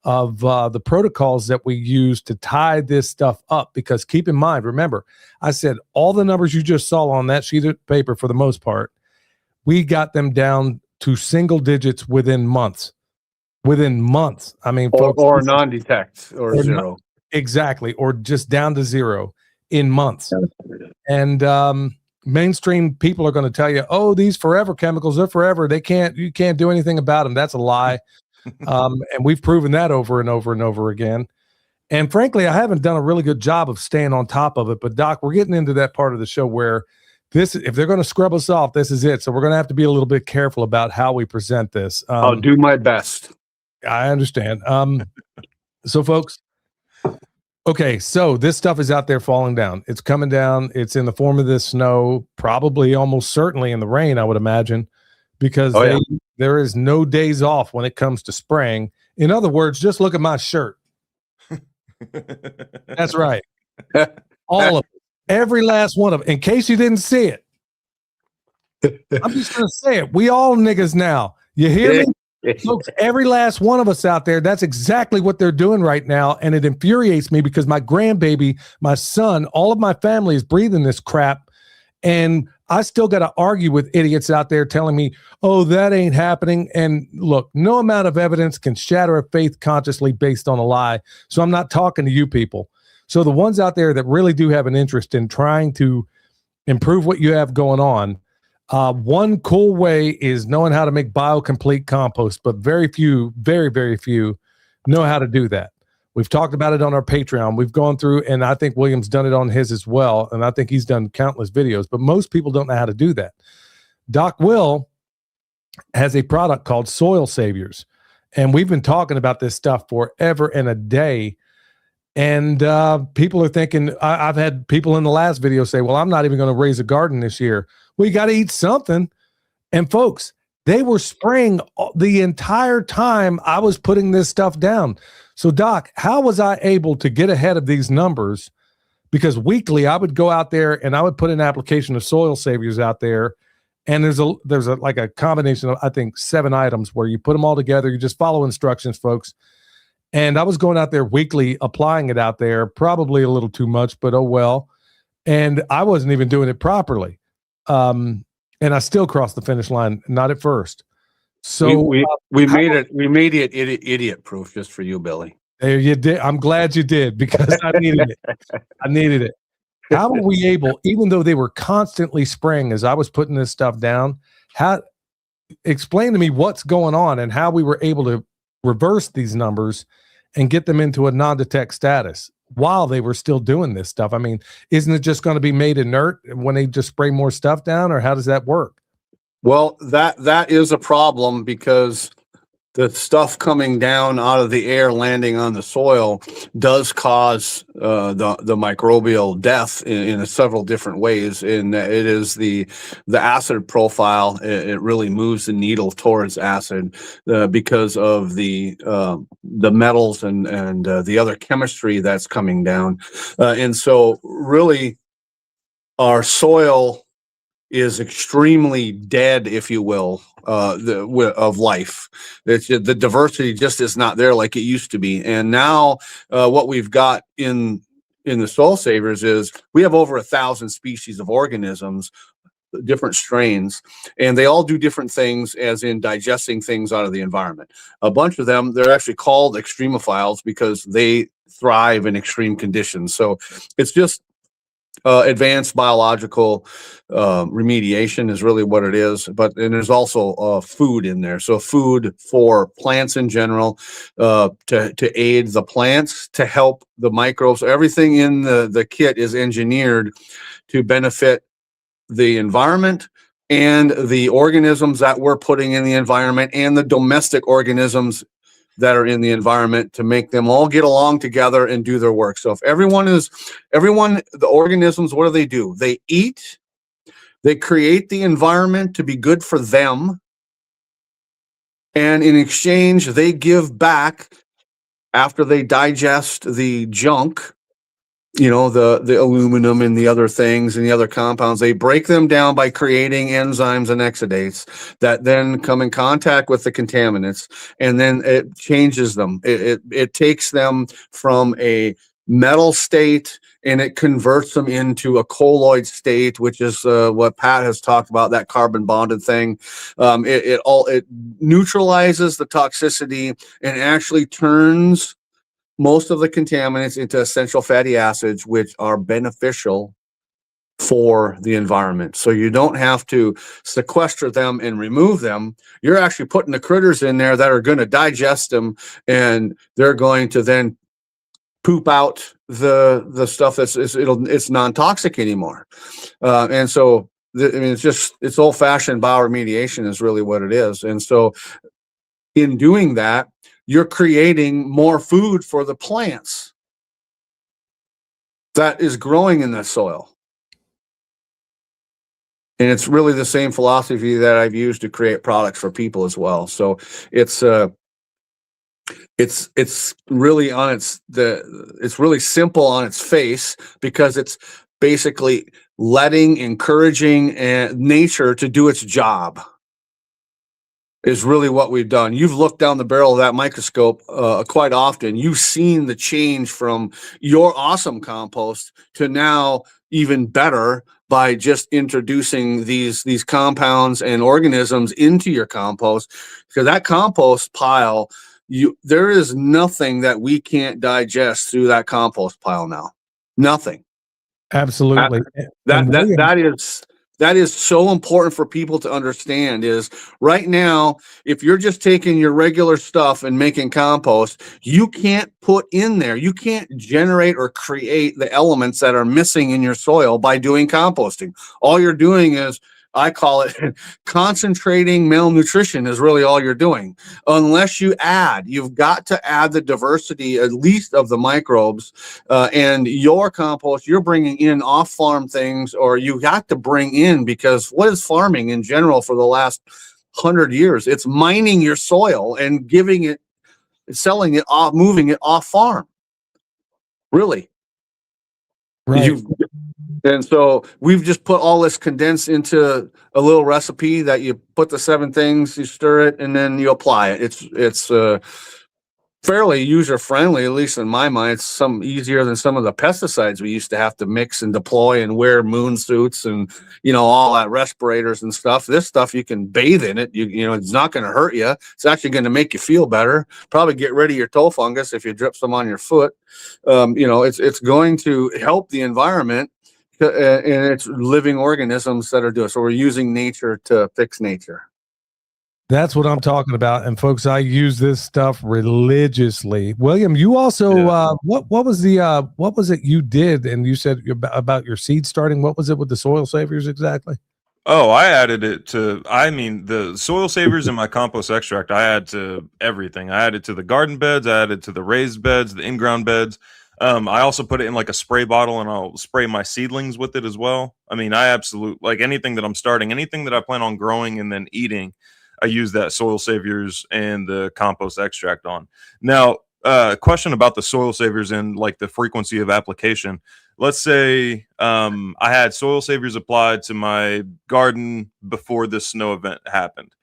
of the protocols that we use to tie this stuff up. Because keep in mind, remember, I said all the numbers you just saw on that sheet of paper, for the most part, we got them down to single digits within months. I mean, folks, or non-detect or 0. Exactly. Or just down to 0 in months. And, mainstream people are going to tell you, oh, these forever chemicals, they're forever. You can't do anything about them. That's a lie. And we've proven that over and over and over again. And frankly, I haven't done a really good job of staying on top of it. But Doc, we're getting into that part of the show where if they're going to scrub us off, this is it. So we're going to have to be a little bit careful about how we present this. I'll do my best. I understand. So folks, okay, so this stuff is out there falling down. It's coming down. It's in the form of this snow, probably almost certainly in the rain, I would imagine, because there is no days off when it comes to spraying. In other words, just look at my shirt. That's right. All of it. Every last one of them. In case you didn't see it, I'm just going to say it. We all niggas now. You hear me? Folks, every last one of us out there, that's exactly what they're doing right now. And it infuriates me because my grandbaby, my son, all of my family is breathing this crap. And I still got to argue with idiots out there telling me, oh, that ain't happening. And look, no amount of evidence can shatter a faith consciously based on a lie. So I'm not talking to you people. So the ones out there that really do have an interest in trying to improve what you have going on, one cool way is knowing how to make biocomplete compost, but very few, very, very few know how to do that. We've talked about it on our Patreon. We've gone through, and I think William's done it on his as well. And I think he's done countless videos, but most people don't know how to do that. Doc Will has a product called Soil Saviors. And we've been talking about this stuff forever and a day. And people are thinking, I've had people in the last video say, well, I'm not even going to raise a garden this year. Well, you got to eat something. And folks, they were spraying the entire time I was putting this stuff down. So Doc, how was I able to get ahead of these numbers? Because weekly I would go out there and I would put an application of Soil Saviors out there. And there's like a combination of, I think, 7 items where you put them all together. You just follow instructions, folks. And I was going out there weekly, applying it out there, probably a little too much, but oh well. And I wasn't even doing it properly. And I still crossed the finish line, not at first. So we made it idiot proof just for you, Billy. There you did. I'm glad you did, because I needed it. I needed it. How were we able, even though they were constantly spraying as I was putting this stuff down, explain to me what's going on and how we were able to reverse these numbers and get them into a non-detect status while they were still doing this stuff. I mean, isn't it just going to be made inert when they just spray more stuff down, or how does that work? Well, that is a problem, because the stuff coming down out of the air, landing on the soil, does cause the microbial death in several different ways. And it is the acid profile. It really moves the needle towards acid because of the metals and the other chemistry that's coming down. And so really our soil is extremely dead, if you will, of life. The diversity just is not there like it used to be. And now what we've got in the Soil Savers is we have over 1,000 species of organisms, different strains, and they all do different things, as in digesting things out of the environment. A bunch of them, they're actually called extremophiles because they thrive in extreme conditions. So it's just advanced biological remediation is really what it is. And there's also food in there. So food for plants in general, to aid the plants, to help the microbes. Everything in the kit is engineered to benefit the environment and the organisms that we're putting in the environment, and the domestic organisms that are in the environment, to make them all get along together and do their work. So if the organisms, what do? They eat, they create the environment to be good for them. And in exchange, they give back after they digest the junk, the aluminum and the other things and the other compounds. They break them down by creating enzymes and exudates that then come in contact with the contaminants, and then it changes them. It takes them from a metal state and it converts them into a colloid state, which is what Pat has talked about, that carbon bonded thing. It neutralizes the toxicity and actually turns most of the contaminants into essential fatty acids, which are beneficial for the environment. So you don't have to sequester them and remove them. You're actually putting the critters in there that are going to digest them, and they're going to then poop out the stuff it's non-toxic anymore. And so it's old-fashioned bioremediation is really what it is. And so in doing that, you're creating more food for the plants that is growing in the soil. And it's really the same philosophy that I've used to create products for people as well. So it's really it's really simple on its face, because it's basically encouraging nature to do its job is really what we've done. You've looked down the barrel of that microscope quite often. You've seen the change from your awesome compost to now even better by just introducing these compounds and organisms into your compost, because that compost pile, there is nothing that we can't digest through that compost pile now. Nothing. Absolutely. That is so important for people to understand. Is right now, if you're just taking your regular stuff and making compost, you can't put in there, you can't generate or create the elements that are missing in your soil by doing composting. All you're doing is, I call it concentrating malnutrition, is really all you're doing. Unless you've got to add the diversity, at least of the microbes, and your compost, you're bringing in off-farm things, or you got to bring in, because what is farming in general for the last 100 years? It's mining your soil and selling it off, moving it off farm. Really. Right. And so we've just put all this condensed into a little recipe that you put the 7 things, you stir it, and then you apply it. It's fairly user friendly, at least in my mind. It's some easier than some of the pesticides we used to have to mix and deploy and wear moon suits and all that, respirators and stuff. This stuff, you can bathe in it. It's not going to hurt you. It's actually going to make you feel better. Probably get rid of your toe fungus if you drip some on your foot. It's going to help the environment. And it's living organisms that are doing it. So we're using nature to fix nature. That's what I'm talking about. And folks, I use this stuff religiously. William, you also, what was it you did? And you said about your seed starting. What was it with the soil saviors exactly? Oh, I added it to, the soil savers and my compost extract, I add to everything. I added to the garden beds, I added to the raised beds, the in-ground beds. I also put it in like a spray bottle, and I'll spray my seedlings with it as well. Like anything that I'm starting, anything that I plan on growing and then eating, I use that soil saviors and the compost extract on. Now, question about the soil saviors and like the frequency of application. Let's say I had soil saviors applied to my garden before this snow event happened.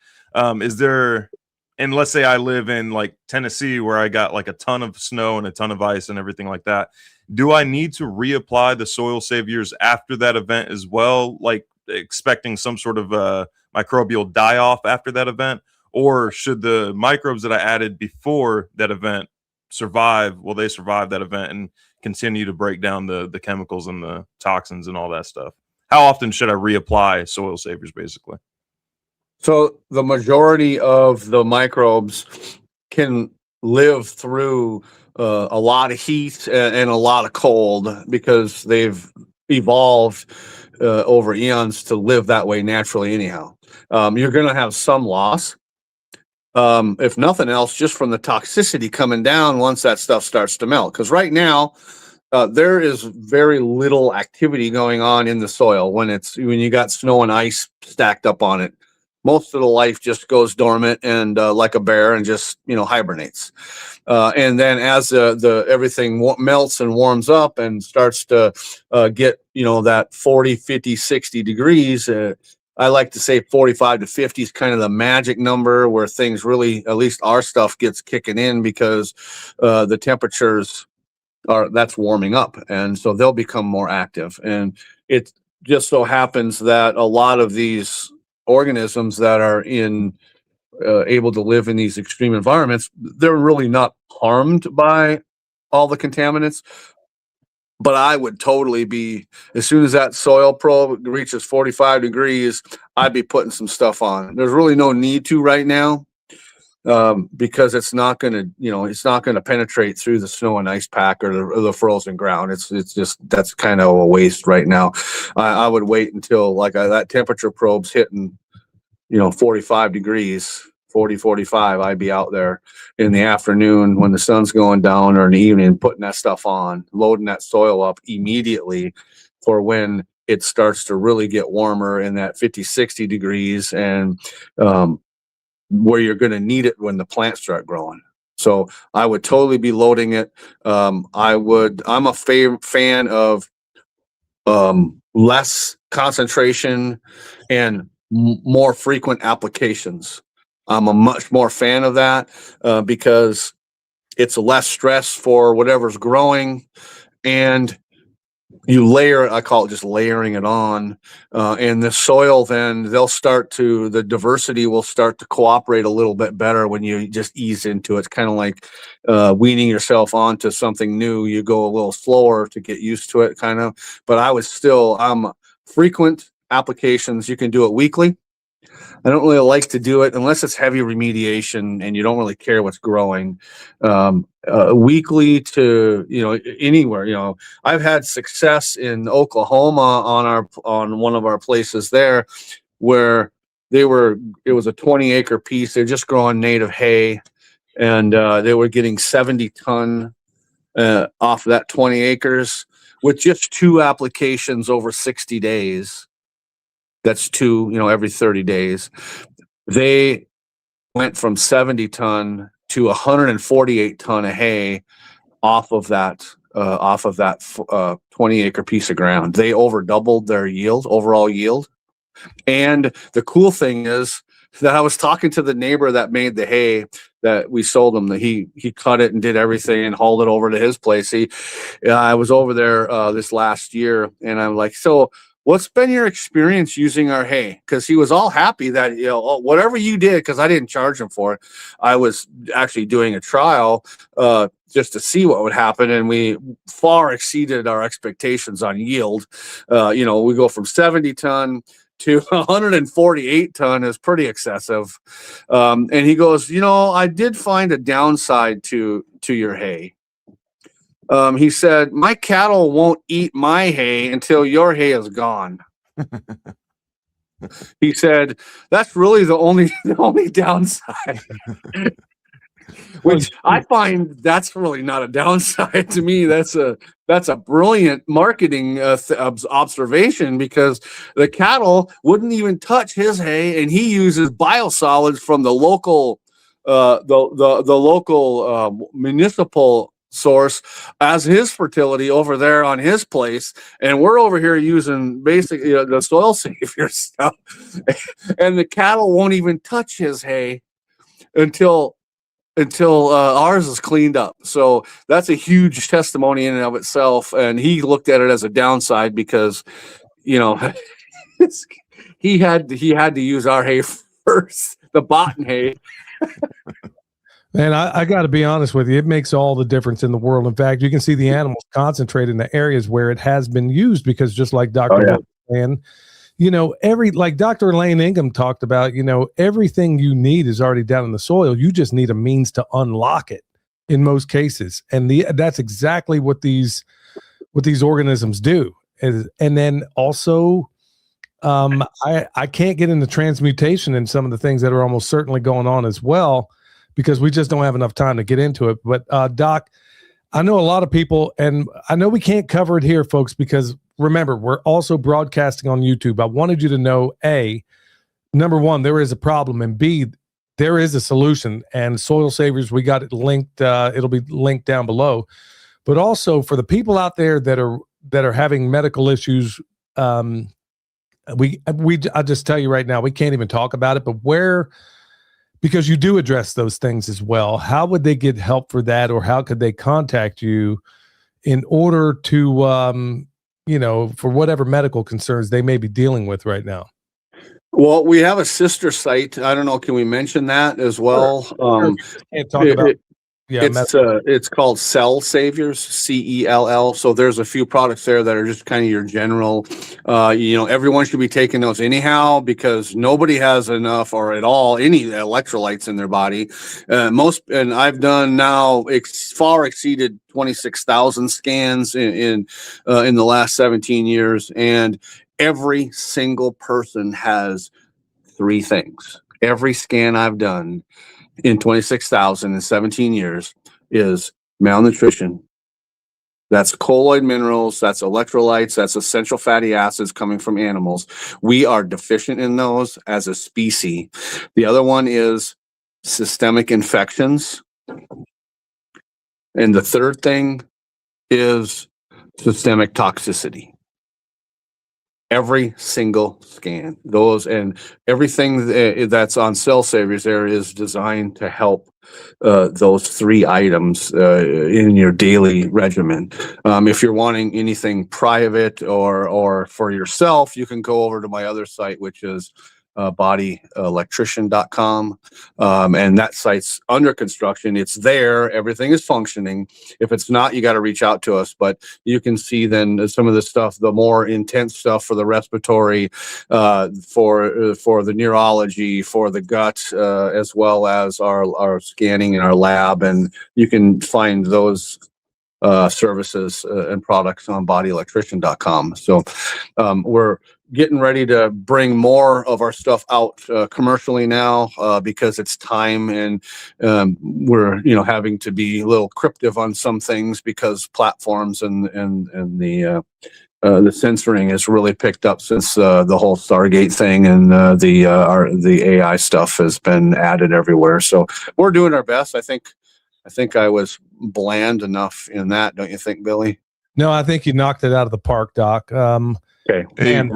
And let's say I live in like Tennessee, where I got like a ton of snow and a ton of ice and everything like that. Do I need to reapply the soil saviors after that event as well? Like expecting some sort of microbial die-off after that event? Or should the microbes that I added before that event survive? Will they survive that event and continue to break down the chemicals and the toxins and all that stuff? How often should I reapply soil saviors, basically? So the majority of the microbes can live through a lot of heat and a lot of cold, because they've evolved over eons to live that way naturally anyhow. You're going to have some loss, if nothing else, just from the toxicity coming down once that stuff starts to melt. Because right now, there is very little activity going on in the soil when you got snow and ice stacked up on it. Most of the life just goes dormant and like a bear, and just hibernates. And then as the everything melts and warms up and starts to get that 40, 50, 60 degrees, I like to say 45 to 50 is kind of the magic number where things really, at least our stuff, gets kicking in, because the temperatures that's warming up, and so they'll become more active. And it just so happens that a lot of these organisms that are able to live in these extreme environments, they're really not harmed by all the contaminants. but I would totally be, as soon as that soil probe reaches 45 degrees, I'd be putting some stuff on. There's really no need to right now, because it's not going to, it's not going to penetrate through the snow and ice pack or the frozen ground. It's just, that's kind of a waste right now. I would wait until that temperature probe's hitting, 45 degrees, 40, 45. I'd be out there in the afternoon when the sun's going down, or in the evening, putting that stuff on, loading that soil up immediately for when it starts to really get warmer in that 50, 60 degrees, and where you're going to need it when the plants start growing. So I would totally be loading it. I'm a fan of less concentration and more frequent applications. I'm a much more fan of that, because it's less stress for whatever's growing, and you layer it. I call it just layering it on, and the soil, then the diversity will start to cooperate a little bit better when you just ease into it. It's kind of like weaning yourself onto something new. You go a little slower to get used to it, kind of. But I'm frequent applications. You can do it weekly. I don't really like to do it unless it's heavy remediation and you don't really care what's growing. Weekly to, anywhere, I've had success in Oklahoma on one of our places there, where it was a 20-acre piece. They're just growing native hay, and they were getting 70 ton off of that 20 acres with just 2 applications over 60 days. That's 2, every 30 days. They went from 70 ton to 148 ton of hay off of that 20-acre piece of ground. They over doubled their overall yield. And the cool thing is that I was talking to the neighbor that made the hay that we sold him. That he cut it and did everything and hauled it over to his place. I was over there this last year, and I'm like, so what's been your experience using our hay? Because he was all happy that, whatever you did, because I didn't charge him for it. I was actually doing a trial just to see what would happen, and we far exceeded our expectations on yield. We go from 70 ton to 148 ton is pretty excessive. And he goes, I did find a downside to your hay. He said, my cattle won't eat my hay until your hay is gone. He said, that's really the only downside. Which I find that's really not a downside to me. That's a brilliant marketing observation, because the cattle wouldn't even touch his hay, and he uses biosolids from the local municipal source as his fertility over there on his place, and we're over here using basically the soil savior stuff, and the cattle won't even touch his hay until ours is cleaned up. So that's a huge testimony in and of itself, and he looked at it as a downside because he had to use our hay first, the bottom hay. Man, I got to be honest with you. It makes all the difference in the world. In fact, you can see the animals concentrate in the areas where it has been used, because just like Dr. was saying, like Dr. Elaine Ingham talked about, everything you need is already down in the soil. You just need a means to unlock it in most cases. And that's exactly what these organisms do. And then also, I can't get into transmutation and some of the things that are almost certainly going on as well, because we just don't have enough time to get into it. But Doc, I know a lot of people, and I know we can't cover it here, folks, because remember, we're also broadcasting on YouTube. I wanted you to know, A, number one, there is a problem, and B, there is a solution. And Soil Savers, we got it linked. It'll be linked down below. But also for the people out there that are having medical issues, I just tell you right now, we can't even talk about it. But because you do address those things as well, how would they get help for that, or how could they contact you in order to, for whatever medical concerns they may be dealing with right now? Well, we have a sister site. I don't know. Can we mention that as well? Sure. Can't talk about. Yeah, It's called Cell Saviors, CELL. So there's a few products there that are just kind of your general. Everyone should be taking those anyhow because nobody has enough or at all any electrolytes in their body. And I've done now far exceeded 26,000 scans in the last 17 years, and every single person has three things. Every scan I've done in 26,017 years is malnutrition. That's colloid minerals, that's electrolytes, that's essential fatty acids coming from animals. We are deficient in those as a species. The other one is systemic infections. And the third thing is systemic toxicity. Every single scan, those and everything that's on Cell Saviors there is designed to help those three items in your daily regimen. If you're wanting anything private or for yourself, you can go over to my other site, which is bodyelectrician.com. And that site's under construction. It's there. Everything is functioning. If it's not, you got to reach out to us. But you can see then some of the stuff, the more intense stuff for the respiratory, for the neurology, for the gut, as well as our scanning in our lab. And you can find those services and products on bodyelectrician.com. So we're getting ready to bring more of our stuff out commercially now because it's time, and we're having to be a little cryptic on some things because platforms and the censoring has really picked up since the whole Stargate thing, and the AI stuff has been added everywhere. So we're doing our best. I think I was bland enough in that, don't you think, Billy? No, I think you knocked it out of the park, Doc. Okay. Hey, And,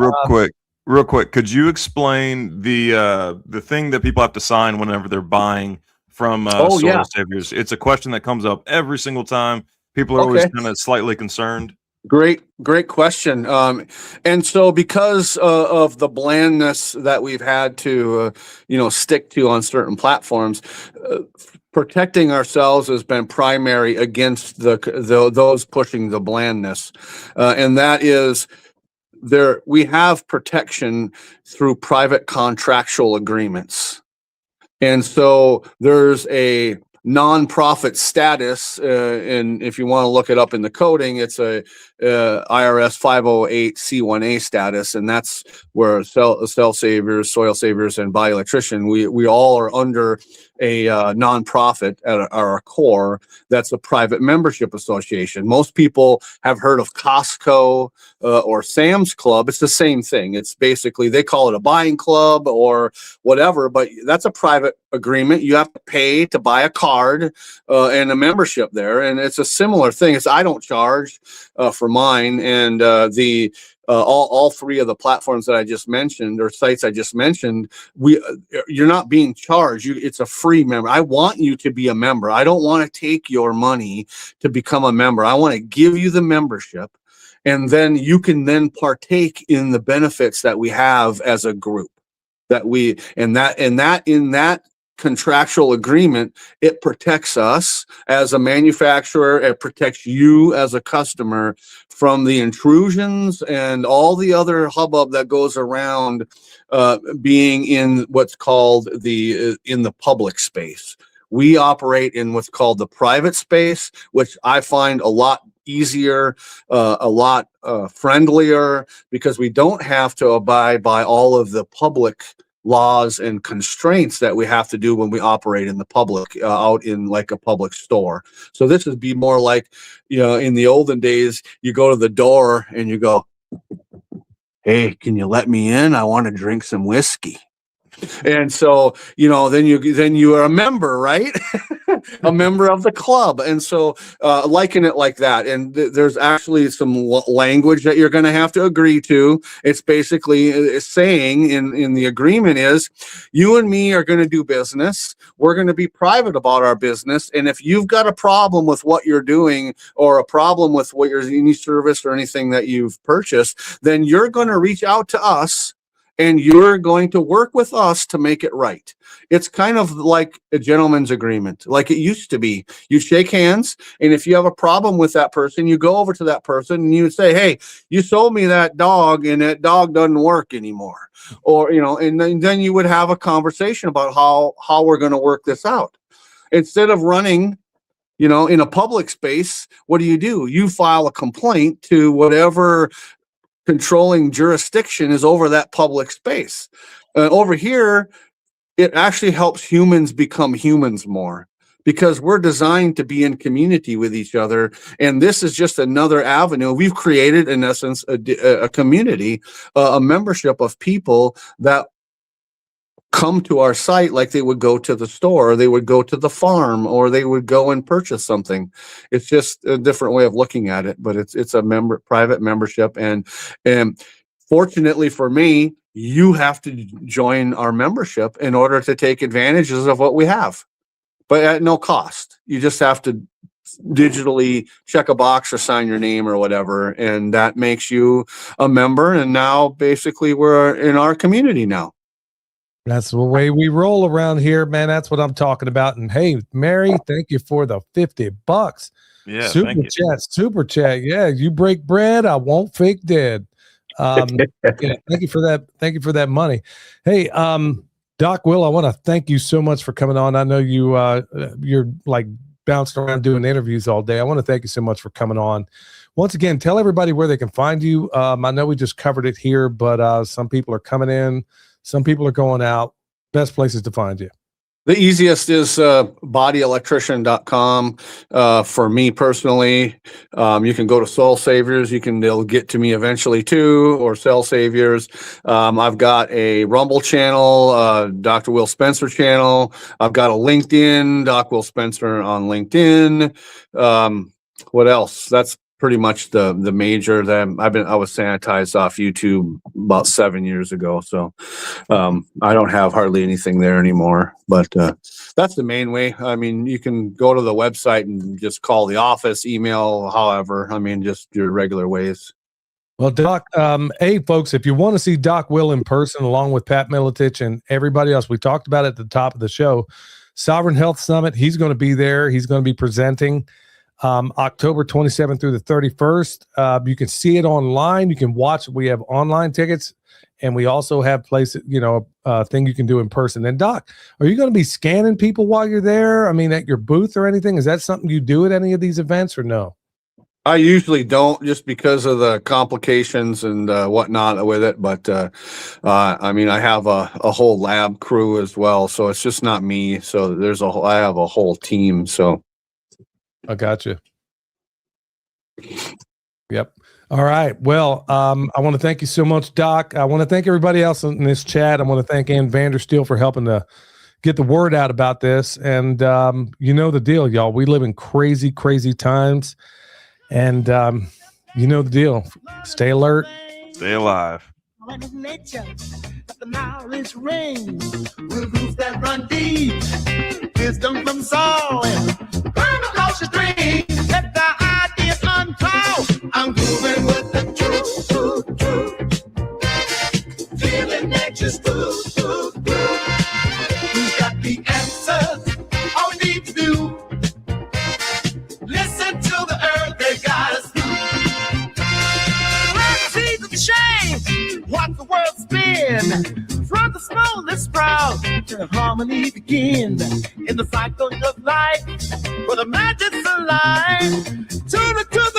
real quick, could you explain the thing that people have to sign whenever they're buying from Soil Saviors? It's a question that comes up every single time. People are always kind of slightly concerned. Great question. And so because of the blandness that we've had to, stick to on certain platforms, protecting ourselves has been primary against those pushing the blandness. And that is we have protection through private contractual agreements. And so there's a nonprofit status, and if you want to look it up in the coding, it's a IRS 508 C1A status, and that's where Cell Saviors, Soil Saviors, and Body Electrician, we all are under a nonprofit at our core. That's a private membership association. Most people have heard of Costco or Sam's Club. It's the same thing. It's basically, they call it a buying club or whatever, but that's a private agreement. You have to pay to buy a card and a membership there, and it's a similar thing. I don't charge for mine, and all three of the platforms that I just mentioned, or sites I just mentioned, you're not being charged. It's a free member. I want you to be a member. I don't want to take your money to become a member. I want to give you the membership, and then you can then partake in the benefits that we have as a group. In that contractual agreement, it protects us as a manufacturer, it protects you as a customer from the intrusions and all the other hubbub that goes around being in what's called in the public space. We operate in what's called the private space, which I find a lot easier, a lot friendlier, because we don't have to abide by all of the public laws and constraints that we have to do when we operate in the public, out in like a public store. So this would be more like, in the olden days, you go to the door and you go, "Hey, can you let me in? I want to drink some whiskey." And so, then you are a member, right? A member of the club. And so liken it like that. And there's actually some language that you're going to have to agree to. It's basically saying in the agreement is, you and me are going to do business. We're going to be private about our business. And if you've got a problem with what you're doing, or a problem with any service or anything that you've purchased, then you're going to reach out to us, and you're going to work with us to make it right. It's kind of like a gentleman's agreement, like it used to be. You shake hands, and if you have a problem with that person, you go over to that person and you say, hey, you sold me that dog and that dog doesn't work anymore. Or, and then you would have a conversation about how we're going to work this out. Instead of running, in a public space, what do? You file a complaint to whatever controlling jurisdiction is over that public space. Over here, it actually helps humans become humans more, because we're designed to be in community with each other. And this is just another avenue. We've created, in essence, a community, a membership of people that come to our site like they would go to the store, or they would go to the farm, or they would go and purchase something. It's just a different way of looking at it, but it's a private membership. And fortunately for me, you have to join our membership in order to take advantages of what we have, but at no cost. You just have to digitally check a box or sign your name or whatever, and that makes you a member. And now basically we're in our community now. That's the way we roll around here, man. That's what I'm talking about. And hey, Mary, thank you for the $50. Yeah, super chat. Yeah, you break bread, I won't fake dead. Thank you for that. Thank you for that money. Hey, Doc Will, I want to thank you so much for coming on. I know you're like bouncing around doing interviews all day. I want to thank you so much for coming on. Once again, tell everybody where they can find you. I know we just covered it here, but some people are coming in. Some people are going out. Best places to find you. The easiest is bodyelectrician.com. For me personally, you can go to Soul Saviors. They'll get to me eventually too, or Cell Saviors. I've got a Rumble channel, Dr. Will Spencer channel. I've got a LinkedIn, Doc Will Spencer on LinkedIn. What else? That's pretty much the major that I was sanitized off YouTube about 7 years ago. So I don't have hardly anything there anymore, but that's the main way. I mean, you can go to the website and just call the office, email, however, just your regular ways. Well, Doc, hey folks, if you want to see Doc Will in person, along with Pat Miletich and everybody else, we talked about it at the top of the show, Sovereign Health Summit, he's going to be there. He's going to be presenting October 27th through the 31st. You can see it online. You can watch. We have online tickets, and we also have places, thing you can do in person. And Doc, are you going to be scanning people while you're there? At your booth or anything? Is that something you do at any of these events or no? I usually don't, just because of the complications and whatnot with it. But I have a whole lab crew as well, so it's just not me. So I have a whole team. So. I got you. Yep. All right. Well, I want to thank you so much, Doc. I want to thank everybody else in this chat. I want to thank Ann Vandersteel for helping to get the word out about this. And you know the deal, y'all. We live in crazy, crazy times. And you know the deal. Stay alert. Stay alive. Nature, the knowledge ring, roots that run deep, wisdom from soul, permaculture dream. Let the ideas unfold. I'm moving with the truth, feeling nature's food. We've got the answers, all we need to do. Listen to the earth, they got us through. Let's see the change. Watch the world spin from the smallest sprout to harmony begin in the cycle of life where the magic's alive. Tune it to the